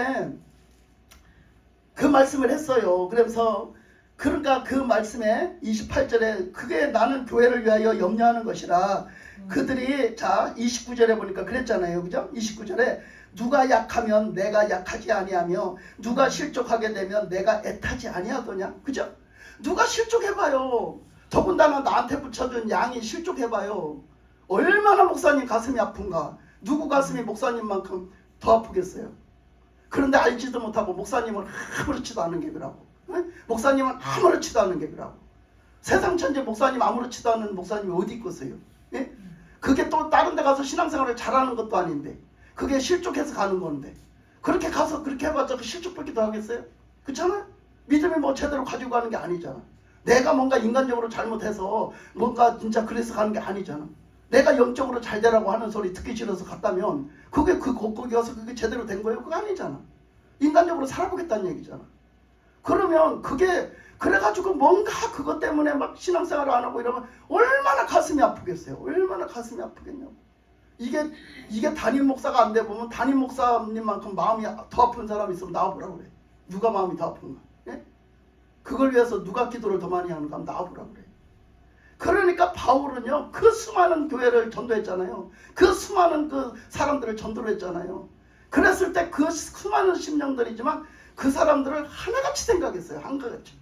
그 말씀을 했어요. 그래서 그러니까 그 말씀에 28절에 그게 나는 교회를 위하여 염려하는 것이라. 그들이 자 29절에 보니까 그랬잖아요. 그죠? 29절에 누가 약하면 내가 약하지 아니하며 누가 실족하게 되면 내가 애타지 아니하더냐. 그죠? 누가 실족해봐요. 더군다나 나한테 붙여준 양이 실족해봐요. 얼마나 목사님 가슴이 아픈가. 누구 가슴이 목사님만큼 더 아프겠어요. 그런데 알지도 못하고 목사님은 아무렇지도 않은 개그라고. 응? 목사님은 아무렇지도 않은 개그라고. 세상 천재 목사님 아무렇지도 않은 목사님이 어디 있겠어요. 예? 그게 또 다른 데 가서 신앙생활을 잘하는 것도 아닌데 그게 실족해서 가는 건데 그렇게 가서 그렇게 해봤자 그 실족밖에 더 하겠어요? 그렇잖아요? 믿음이 뭐 제대로 가지고 가는 게 아니잖아. 내가 뭔가 인간적으로 잘못해서 뭔가 진짜 그래서 가는 게 아니잖아. 내가 영적으로 잘 되라고 하는 소리 듣기 싫어서 갔다면 그게 거기 가서 그게 제대로 된 거예요? 그거 아니잖아. 인간적으로 살아보겠다는 얘기잖아. 그러면 그게 그래가지고 뭔가 그것 때문에 막 신앙생활을 안 하고 이러면 얼마나 가슴이 아프겠어요. 얼마나 가슴이 아프겠냐고. 이게 담임 목사가 안 돼 보면 담임 목사님만큼 마음이 더 아픈 사람이 있으면 나와보라고 그래. 누가 마음이 더 아픈가. 예? 그걸 위해서 누가 기도를 더 많이 하는가 하면 나와보라고 그래. 그러니까 바울은요 그 수많은 교회를 전도했잖아요. 그 수많은 그 사람들을 전도를 했잖아요. 그랬을 때 그 수많은 심령들이지만 그 사람들을 하나같이 생각했어요. 한가같이.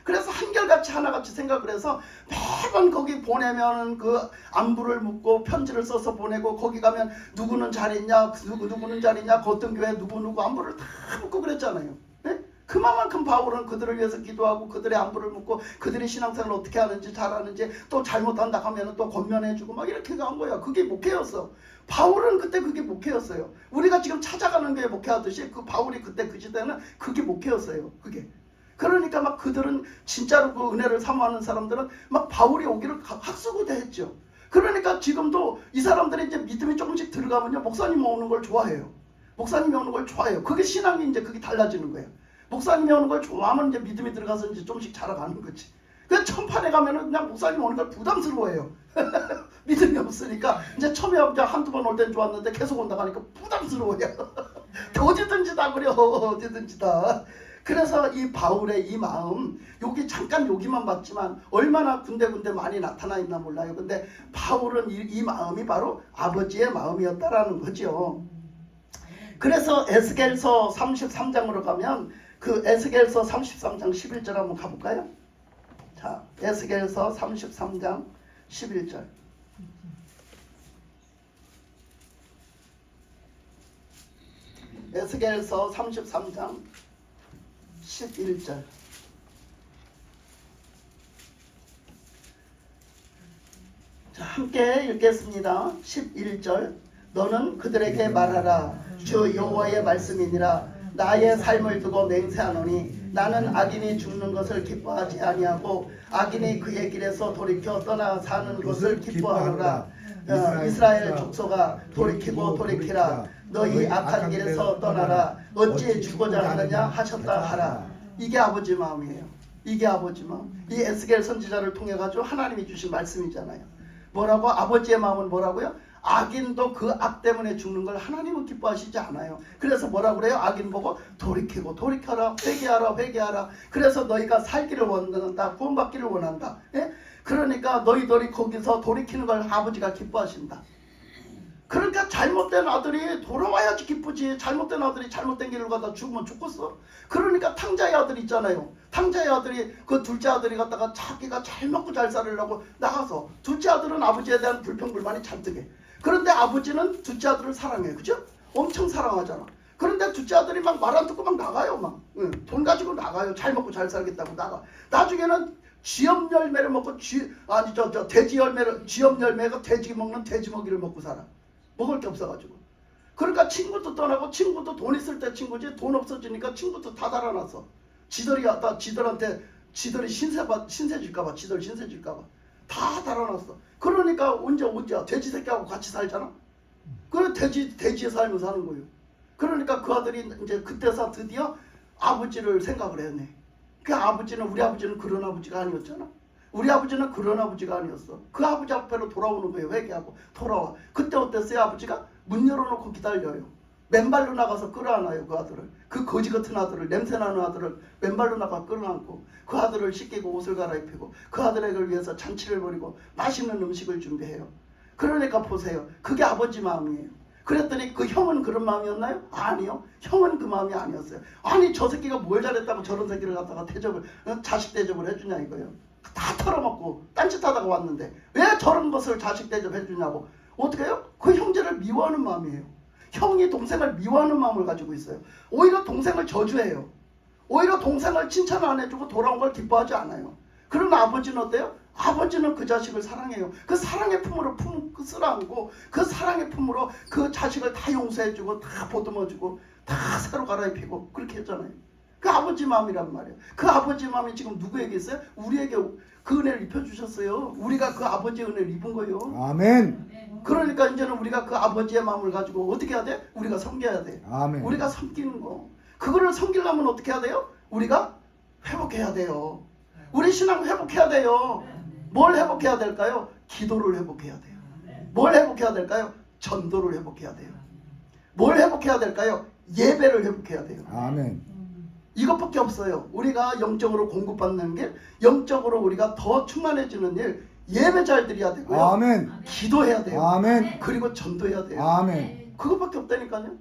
그래서 한결같이 하나같이 생각을 해서 매번 거기 보내면 그 안부를 묻고 편지를 써서 보내고 거기 가면 누구는 잘 있냐 누구는 잘 있냐 그 어떤 교회 누구 안부를 다 묻고 그랬잖아요. 네? 그만큼 바울은 그들을 위해서 기도하고 그들의 안부를 묻고 그들이 신앙생활을 어떻게 하는지 잘하는지 또 잘못한다 하면 또 권면해주고 막 이렇게 간 거야. 그게 목회였어. 바울은 그때 그게 목회였어요. 우리가 지금 찾아가는 게 목회하듯이 그 바울이 그때 그 시대는 그게 목회였어요. 그게. 그러니까 막 그들은 진짜로 그 은혜를 사모하는 사람들은 막 바울이 오기를 학수고대했죠. 그러니까 지금도 이 사람들이 이제 믿음이 조금씩 들어가면요 목사님 오는 걸 좋아해요. 목사님이 오는 걸 좋아해요. 그게 신앙이 이제 그게 달라지는 거예요. 목사님이 오는 걸 좋아하면 이제 믿음이 들어가서 이제 조금씩 자라가는 거지. 그 천판에 가면은 그냥 목사님 오는 걸 부담스러워해요. 믿음이 없으니까 이제 처음에 한두 번 올 땐 좋았는데 계속 온다고 하니까 부담스러워요. 어디든지 다 그래요. 어디든지 다. 그래서 이 바울의 이 마음 여기 잠깐 여기만 봤지만 얼마나 군데군데 많이 나타나 있나 몰라요. 근데 바울은 이 마음이 바로 아버지의 마음이었다라는 거죠. 그래서 에스겔서 33장으로 가면 그 에스겔서 33장 11절 한번 가볼까요? 자, 에스겔서 33장 11절. 에스겔서 33장 11절. 자, 함께 읽겠습니다. 11절. 너는 그들에게 말하라. 주 여호와의 말씀이니라. 나의 삶을 두고 맹세하노니 나는 악인이 죽는 것을 기뻐하지 아니하고 악인이 그의 길에서 돌이켜 떠나 사는 것을 기뻐하노라. 이스라엘 족속아 돌이키고 돌이키라. 너희 악한 길에서 떠나라. 어찌 죽고자 하느냐 하셨다 하라. 이게 아버지 마음이에요. 이게 아버지 마음. 이 에스겔 선지자를 통해 가지고 하나님이 주신 말씀이잖아요. 뭐라고? 아버지의 마음은 뭐라고요? 악인도 그 악 때문에 죽는 걸 하나님은 기뻐하시지 않아요. 그래서 뭐라고 그래요? 악인 보고 돌이키고 돌이켜라. 회개하라 회개하라. 그래서 너희가 살기를 원한다. 구원받기를 원한다. 예? 그러니까 너희들이 거기서 돌이키는 걸 아버지가 기뻐하신다. 그러니까 잘못된 아들이 돌아와야지 기쁘지. 잘못된 아들이 잘못된 길을 가다 죽으면 죽겠어. 그러니까 탕자의 아들이 있잖아요. 탕자의 아들이 그 둘째 아들이 갔다가 자기가 잘 먹고 잘 살으려고 나가서 둘째 아들은 아버지에 대한 불평불만이 잔뜩해. 그런데 아버지는 둘째 아들을 사랑해. 그죠? 엄청 사랑하잖아. 그런데 둘째 아들이 막 말 안 듣고 막 나가요. 막 돈 가지고 나가요. 잘 먹고 잘 살겠다고 나가. 나중에는 쥐염 열매를 먹고 돼지 열매를 쥐염 열매가 돼지 먹는 돼지 먹이를 먹고 살아. 먹을 게 없어가지고. 그러니까 친구도 떠나고 친구도 돈 있을 때 친구지 돈 없어지니까 친구도 다 달아놨어. 지들한테 지들이 신세 질까봐 지들 신세 질까봐 다 달아놨어. 그러니까 언제 돼지 새끼하고 같이 살잖아. 그래 돼지의 삶을 사는 거예요. 그러니까 그 아들이 이제 그때서 드디어 아버지를 생각을 했네. 그 아버지는 우리 아버지는 그런 아버지가 아니었잖아. 우리 아버지는 그런 아버지가 아니었어. 그 아버지 앞에로 돌아오는 거예요. 회개하고 돌아와. 그때 어땠어요? 아버지가 문 열어놓고 기다려요. 맨발로 나가서 끌어안아요. 그 아들을. 그 거지 같은 아들을, 냄새나는 아들을 맨발로 나가 끌어안고 그 아들을 씻기고 옷을 갈아입히고 그 아들에게 위해서 잔치를 벌이고 맛있는 음식을 준비해요. 그러니까 보세요. 그게 아버지 마음이에요. 그랬더니 그 형은 그런 마음이었나요? 아니요. 형은 그 마음이 아니었어요. 아니 저 새끼가 뭘 잘했다고 저런 새끼를 갖다가 대접을, 자식 대접을 해주냐 이거예요. 다 털어먹고 딴짓하다가 왔는데 왜 저런 것을 자식 대접해주냐고. 어떻게 해요? 그 형제를 미워하는 마음이에요. 형이 동생을 미워하는 마음을 가지고 있어요. 오히려 동생을 저주해요. 오히려 동생을 칭찬 안 해주고 돌아온 걸 기뻐하지 않아요. 그러나 아버지는 어때요? 아버지는 그 자식을 사랑해요. 그 사랑의 품으로 쓸어안고 그 사랑의 품으로 그 자식을 다 용서해주고 다 보듬어주고 다 새로 갈아입히고 그렇게 했잖아요. 그 아버지 마음이란 말이에요. 그 아버지 마음이 지금 누구에게 있어요? 우리에게 그 은혜를 입혀주셨어요. 우리가 그 아버지의 은혜를 입은 거예요. 아멘. 그러니까 이제는 우리가 그 아버지의 마음을 가지고 어떻게 해야 돼? 우리가 섬겨야 돼. 아멘. 우리가 섬기는 거. 그거를 섬기려면 어떻게 해야 돼요? 우리가 회복해야 돼요. 우리 신앙 회복해야 돼요. 뭘 회복해야 될까요? 기도를 회복해야 돼요. 뭘 회복해야 될까요? 전도를 회복해야 돼요. 뭘 회복해야 될까요? 예배를 회복해야 돼요. 아멘. 이것밖에 없어요. 우리가 영적으로 공급받는 길, 영적으로 우리가 더 충만해지는 일, 예배 잘 드려야 되고요. 아멘. 기도해야 돼요. 아멘. 그리고 전도해야 돼요. 아멘. 그것밖에 없다니까요.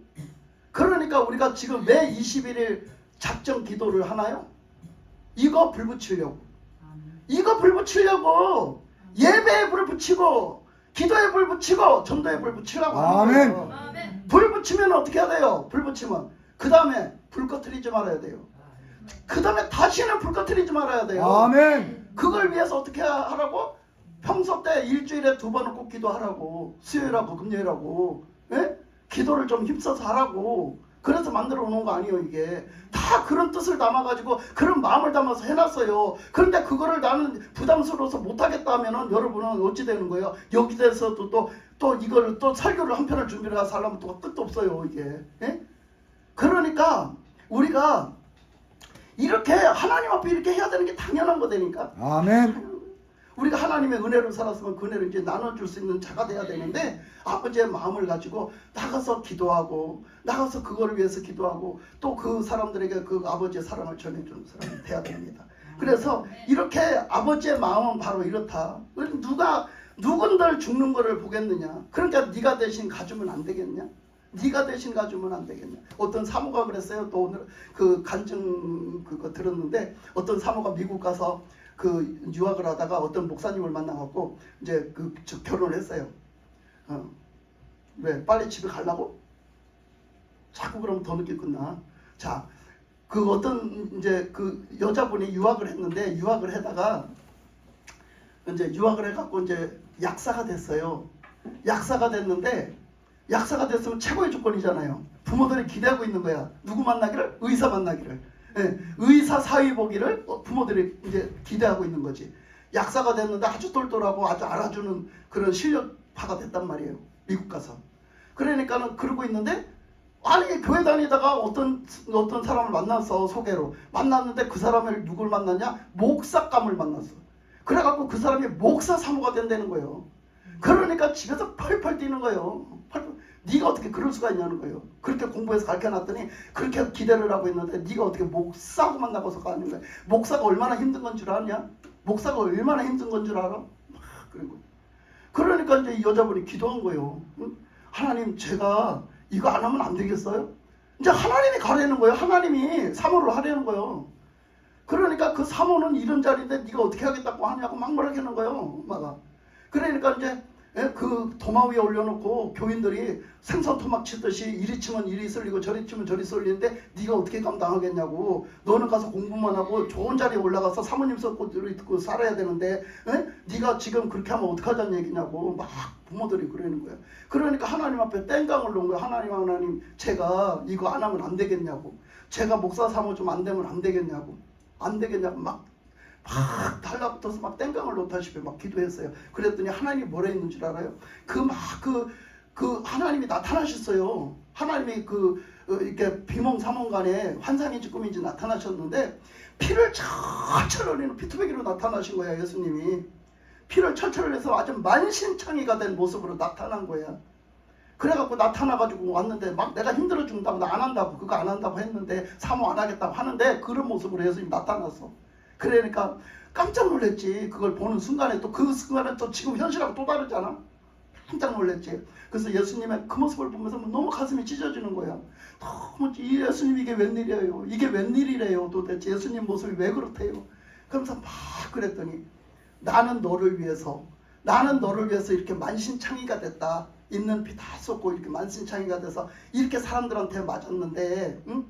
그러니까 우리가 지금 왜 21일 작정 기도를 하나요? 이거 불 붙이려고. 이거 불 붙이려고. 예배에 불 붙이고 기도에 불 붙이고 전도에 불 붙이라고 하는 아멘. 거예요. 불 붙이면 어떻게 해야 돼요? 불 붙이면 그 다음에 불 꺼트리지 말아야 돼요. 그 다음에 다시는 불 꺼트리지 말아야 돼요. 아멘. 그걸 위해서 어떻게 하라고? 평소 때 일주일에 2번은 꼭 기도하라고. 수요일하고 금요일하고. 예? 기도를 좀 힘써서 하라고. 그래서 만들어 놓은 거 아니에요. 이게 다 그런 뜻을 담아가지고 그런 마음을 담아서 해놨어요. 그런데 그거를 나는 부담스러워서 못하겠다 하면은 여러분은 어찌 되는 거예요? 여기 대해서도 또 이거를 또 설교를 한 편을 준비를 해서 하려면 또 끝도 없어요. 이게. 예? 그러니까 우리가 이렇게 하나님 앞에 이렇게 해야 되는 게 당연한 거되니까. 아멘. 우리가 하나님의 은혜로 살았으면 그 은혜를 이제 나눠줄 수 있는 자가 돼야 되는데 아버지의 마음을 가지고 나가서 기도하고 나가서 그거를 위해서 기도하고 또 그 사람들에게 그 아버지의 사랑을 전해주는 사람이 돼야 됩니다. 그래서 이렇게 아버지의 마음은 바로 이렇다. 누군들 죽는 거를 보겠느냐. 그러니까 네가 대신 가주면 안 되겠냐. 네가 대신 가주면 안 되겠냐. 어떤 사모가 그랬어요. 또 오늘 그 간증 그거 들었는데 어떤 사모가 미국 가서 그 유학을 하다가 어떤 목사님을 만나갖고 이제 결혼을 했어요. 왜? 빨리 집에 가려고? 자꾸 그러면 더 늦게 끝나. 자, 그 어떤 이제 그 여자분이 유학을 했는데 유학을 하다가 이제 유학을 해갖고 이제 약사가 됐어요. 약사가 됐는데 약사가 됐으면 최고의 조건이잖아요. 부모들이 기대하고 있는 거야. 누구 만나기를? 의사 만나기를. 예, 의사 사위 보기를 부모들이 이제 기대하고 있는 거지. 약사가 됐는데 아주 똘똘하고 아주 알아주는 그런 실력파가 됐단 말이에요. 미국 가서. 그러니까는 그러고 있는데 아니 교회 다니다가 어떤 사람을 만났어. 소개로 만났는데 그 사람을 누굴 만났냐? 목사감을 만났어. 그래갖고 그 사람이 목사 사모가 된다는 거예요. 그러니까 집에서 펄펄 뛰는 거예요. 펄펄. 네가 어떻게 그럴 수가 있냐는 거예요. 그렇게 공부해서 가르쳐놨더니 그렇게 기대를 하고 있는데 네가 어떻게 목사하고 만나고서 가는 거야. 목사가 얼마나 힘든 건 줄 아냐? 목사가 얼마나 힘든 건 줄 알아? 그러니까 이제 이 여자분이 기도한 거예요. 하나님 제가 이거 안 하면 안 되겠어요? 이제 하나님이 가려는 거예요. 하나님이 사모를 하려는 거예요. 그러니까 그 사모는 이런 자리인데 네가 어떻게 하겠다고 하냐고 막 뭐라 하는 거예요. 엄마가. 그러니까 이제 그 도마 위에 올려놓고 교인들이 생선 토막 치듯이 이리 치면 이리 쏠리고 저리 치면 저리 쏠리는데 네가 어떻게 감당하겠냐고. 너는 가서 공부만 하고 좋은 자리에 올라가서 사모님 소리 듣고 살아야 되는데 네가 지금 그렇게 하면 어떡하자는 얘기냐고 막 부모들이 그러는 거예요. 그러니까 하나님 앞에 땡깡을 놓은 거예요. 하나님 제가 이거 안 하면 안 되겠냐고. 제가 목사 사모 좀 안 되면 안 되겠냐고. 안 되겠냐고 막 달라붙어서 막 땡깡을 놓다시피 막 기도했어요. 그랬더니 하나님이 뭐라 했는 줄 알아요? 그 하나님이 나타나셨어요. 하나님이 이렇게 비몽사몽간에 환상인지 꿈인지 나타나셨는데 피를 철철 흘리는 피투백이로 나타나신 거야. 예수님이 피를 철철 흘려서 아주 만신창이가 된 모습으로 나타난 거야. 그래갖고 나타나가지고 왔는데 막 내가 힘들어 죽는다고 나 안 한다고 그거 안 한다고 했는데 사모 안 하겠다고 하는데 그런 모습으로 예수님 나타났어. 그러니까 깜짝 놀랐지. 그걸 보는 순간에 또 그 순간에 또 지금 현실하고 또 다르잖아. 깜짝 놀랐지. 그래서 예수님의 그 모습을 보면서 너무 가슴이 찢어지는 거야. 너무 이 예수님 이게 웬일이에요. 이게 웬일이래요. 도대체 예수님 모습이 왜 그렇대요. 그러면서 막 그랬더니 나는 너를 위해서 이렇게 만신창이가 됐다. 있는 피 다 쏟고 이렇게 만신창이가 돼서 이렇게 사람들한테 맞았는데 응?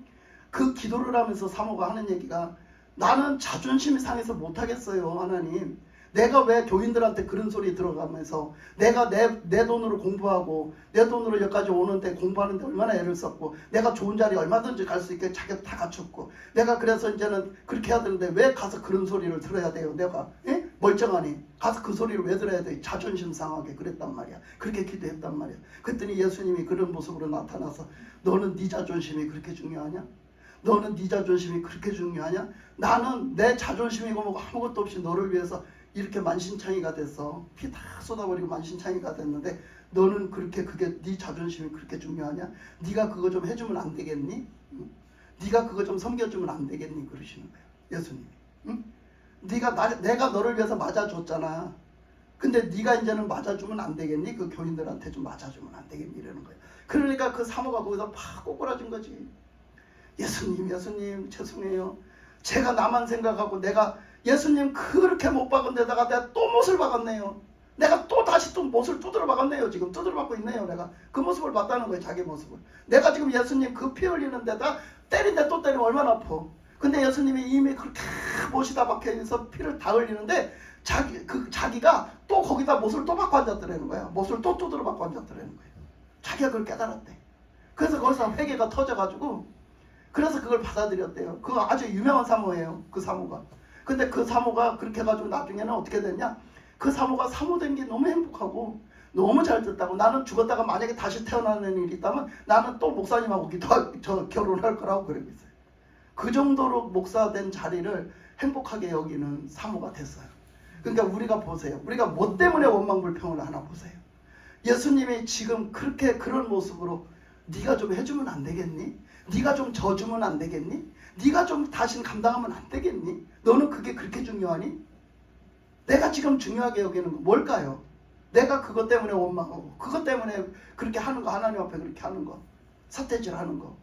그 기도를 하면서 사모가 하는 얘기가 나는 자존심이 상해서 못하겠어요. 하나님 내가 왜 교인들한테 그런 소리 들어가면서 내가 내 돈으로 공부하고 내 돈으로 여기까지 오는데 공부하는데 얼마나 애를 썼고 내가 좋은 자리에 얼마든지 갈 수 있게 자격 다 갖췄고 내가 그래서 이제는 그렇게 해야 되는데 왜 가서 그런 소리를 들어야 돼요. 내가 예? 멀쩡하니 가서 그 소리를 왜 들어야 돼. 자존심 상하게 그랬단 말이야. 그렇게 기도했단 말이야. 그랬더니 예수님이 그런 모습으로 나타나서 너는 네 자존심이 그렇게 중요하냐? 너는 네 자존심이 그렇게 중요하냐? 나는 내 자존심이고 뭐 아무것도 없이 너를 위해서 이렇게 만신창이가 됐어. 피 다 쏟아버리고 만신창이가 됐는데 너는 그렇게 그게 네 자존심이 그렇게 중요하냐? 네가 그거 좀 해주면 안 되겠니? 응? 네가 그거 좀 섬겨주면 안 되겠니? 그러시는 거예요. 예수님이. 응? 내가 너를 위해서 맞아줬잖아. 근데 네가 이제는 맞아주면 안 되겠니? 그 교인들한테 좀 맞아주면 안 되겠니? 이러는 거예요. 그러니까 그 사모가 거기서 팍 꼬꾸라진 거지. 예수님 죄송해요. 제가 나만 생각하고 내가 예수님 그렇게 못 박은 데다가 내가 또 못을 박았네요. 내가 또 다시 또 못을 두드려 박았네요. 지금 두드려 박고 있네요. 내가 그 모습을 봤다는 거예요. 자기 모습을. 내가 지금 예수님 그 피 흘리는 데다 때린데 또 때리면 얼마나 아파. 근데 예수님이 이미 그렇게 못이 다 박혀있어서 피를 다 흘리는데 자기가 또 거기다 못을 또 박고 앉았더라는 거야. 못을 또 두드려 박고 앉았더라는 거예요. 자기가 그걸 깨달았대. 그래서 거기서 회개가 터져가지고 그래서 그걸 받아들였대요. 그거 아주 유명한 사모예요. 그 사모가. 근데 그 사모가 그렇게 해가지고 나중에는 어떻게 됐냐? 그 사모가 사모된 게 너무 행복하고 너무 잘 됐다고. 나는 죽었다가 만약에 다시 태어나는 일이 있다면 나는 또 목사님하고 결혼할 거라고 그러고 있어요. 그 정도로 목사된 자리를 행복하게 여기는 사모가 됐어요. 그러니까 우리가 보세요. 우리가 뭐 때문에 원망불평을 하나 보세요. 예수님이 지금 그렇게 그런 모습으로 네가 좀 해주면 안 되겠니? 네가 좀 져주면 안 되겠니? 네가 좀 다신 감당하면 안 되겠니? 너는 그게 그렇게 중요하니? 내가 지금 중요하게 여기는 거 뭘까요? 내가 그것 때문에 원망하고 그것 때문에 그렇게 하는 거, 하나님 앞에 그렇게 하는 거, 삿대질 하는 거,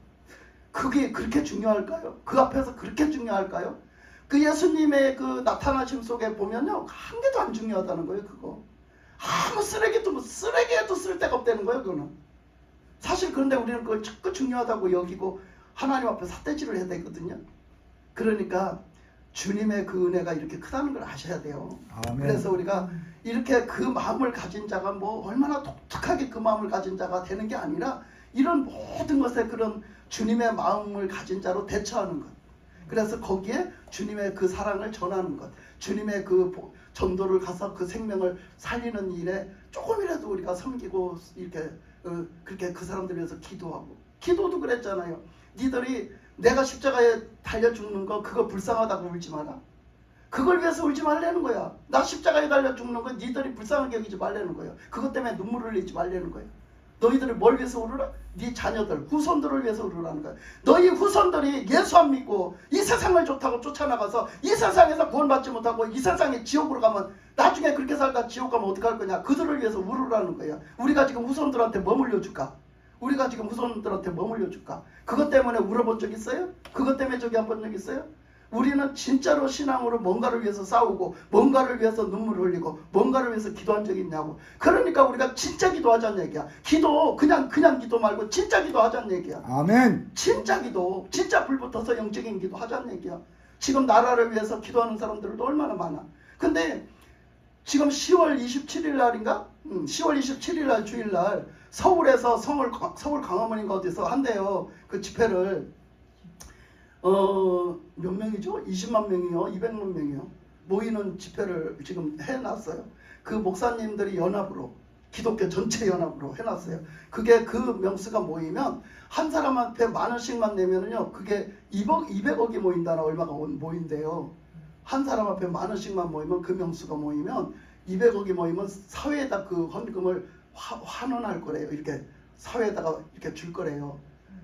그게 그렇게 중요할까요? 그 앞에서 그렇게 중요할까요? 그 예수님의 그 나타나심 속에 보면요, 한 개도 안 중요하다는 거예요. 그거 아무 쓰레기에도 쓸 데가 없다는 거예요. 그거는 사실. 그런데 우리는 그걸 자꾸 중요하다고 여기고 하나님 앞에 삿대질을 해야 되거든요. 그러니까 주님의 그 은혜가 이렇게 크다는 걸 아셔야 돼요. 아멘. 그래서 우리가 이렇게 그 마음을 가진 자가 뭐 얼마나 독특하게 그 마음을 가진 자가 되는 게 아니라 이런 모든 것에 그런 주님의 마음을 가진 자로 대처하는 것. 그래서 거기에 주님의 그 사랑을 전하는 것, 주님의 그 전도를 가서 그 생명을 살리는 일에 조금이라도 우리가 섬기고 이렇게 그렇게 그 사람들 위해서 기도하고. 기도도 그랬잖아요. 니들이 내가 십자가에 달려 죽는 거 그거 불쌍하다고 울지 마라. 그걸 위해서 울지 말라는 거야. 나 십자가에 달려 죽는 거 니들이 불쌍하게 여기지 말라는 거예요. 그것 때문에 눈물을 흘리지 말라는 거예요. 너희들이 뭘 위해서 울으라? 네 자녀들, 후손들을 위해서 울으라는 거야. 너희 후손들이 예수 안 믿고 이 세상을 좋다고 쫓아나가서 이 세상에서 구원받지 못하고 이 세상에 지옥으로 가면 나중에 그렇게 살다 지옥 가면 어떡할 거냐? 그들을 위해서 울으라는 거야. 우리가 지금 후손들한테 뭐 물려줄까? 우리가 지금 후손들한테 뭐 물려줄까? 그것 때문에 울어본 적 있어요? 그것 때문에 저기 한 번 적 있어요? 우리는 진짜로 신앙으로 뭔가를 위해서 싸우고 뭔가를 위해서 눈물을 흘리고 뭔가를 위해서 기도한 적이 있냐고. 그러니까 우리가 진짜 기도하자는 얘기야. 기도 그냥 기도 말고 진짜 기도하자는 얘기야. 아멘. 진짜 기도, 진짜 불붙어서 영적인 기도 하자는 얘기야. 지금 나라를 위해서 기도하는 사람들도 얼마나 많아. 근데 지금 10월 27일 날인가? 10월 27일 날 주일날 서울에서 서울 광화문인가 어디서 한대요. 그 집회를. 몇 명이죠? 20만 명이요? 200만 명이요? 모이는 집회를 지금 해놨어요. 그 목사님들이 연합으로, 기독교 전체 연합으로 해놨어요. 그게 그 명수가 모이면 한 사람한테 10,000원씩만 내면은요, 그게 200억이 모인다나 얼마가 모인대요. 한 사람 앞에 10,000원씩만 모이면, 그 명수가 모이면 200억이 모이면 사회에다 그 헌금을 환원할 거래요. 이렇게 사회에다가 이렇게 줄 거래요.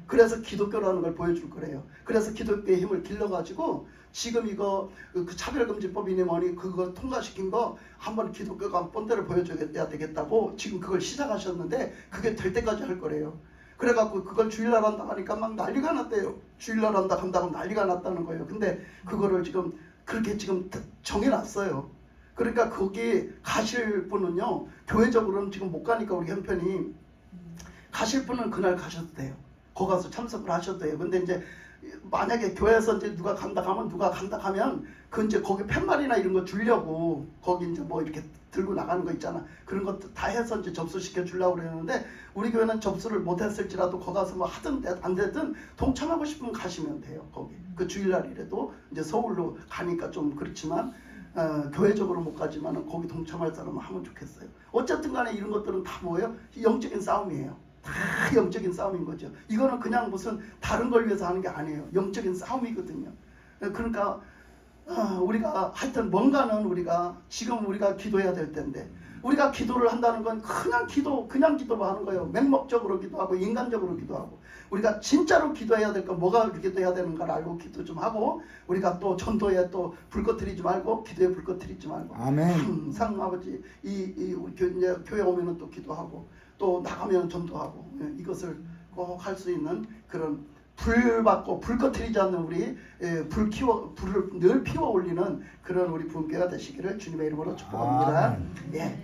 그래서 기독교라는 걸 보여줄 거래요. 그래서 기독교의 힘을 길러가지고 지금 이거 그 차별금지법이니 뭐니 그거 통과시킨 거 한번 기독교가 본때를 보여줘야 되겠다고 지금 그걸 시작하셨는데 그게 될 때까지 할 거래요. 그래갖고 그걸 주일날 한다 하니까 막 난리가 났대요. 주일날 한다고 난리가 났다는 거예요. 근데 그거를 지금 그렇게 지금 정해놨어요. 그러니까 거기 가실 분은요, 교회적으로는 지금 못 가니까 우리 형편이 가실 분은 그날 가셔도 돼요. 거기 가서 참석을 하셔도 돼요. 근데 이제 만약에 교회에서 이제 누가 간다 하면 그 이제 거기 팻말이나 이런 거 주려고 거기 이제 뭐 이렇게 들고 나가는 거 있잖아. 그런 것도 다 해서 이제 접수시켜 주려고 그랬는데 우리 교회는 접수를 못 했을지라도 거기 가서 뭐 하든 안 되든 동참하고 싶으면 가시면 돼요. 거기 그 주일날이라도 이제 서울로 가니까 좀 그렇지만 교회적으로 못 가지만은 거기 동참할 사람은 하면 좋겠어요. 어쨌든 간에 이런 것들은 다 뭐예요? 영적인 싸움이에요. 다 영적인 싸움인 거죠. 이거는 그냥 무슨 다른 걸 위해서 하는 게 아니에요. 영적인 싸움이거든요. 그러니까 우리가 하여튼 뭔가는 지금 우리가 기도해야 될 텐데 우리가 기도를 한다는 건 그냥 기도만 하는 거예요. 맹목적으로 기도하고 인간적으로 기도하고 우리가 진짜로 기도해야 될 건 뭐가 기도해야 되는가를 알고 기도 좀 하고 우리가 또 전도에 또 불 꺼뜨리지 말고 기도에 불 꺼뜨리지 말고 아멘. 항상 아버지 우리 교회 오면은 또 기도하고 또 나가면 전도하고 이것을 꼭 할 수 있는 그런 불 받고 불 꺼뜨리지 않는 우리 불을 늘 피워 올리는 그런 우리 부흥교회가 되시기를 주님의 이름으로 축복합니다. 아멘. 예.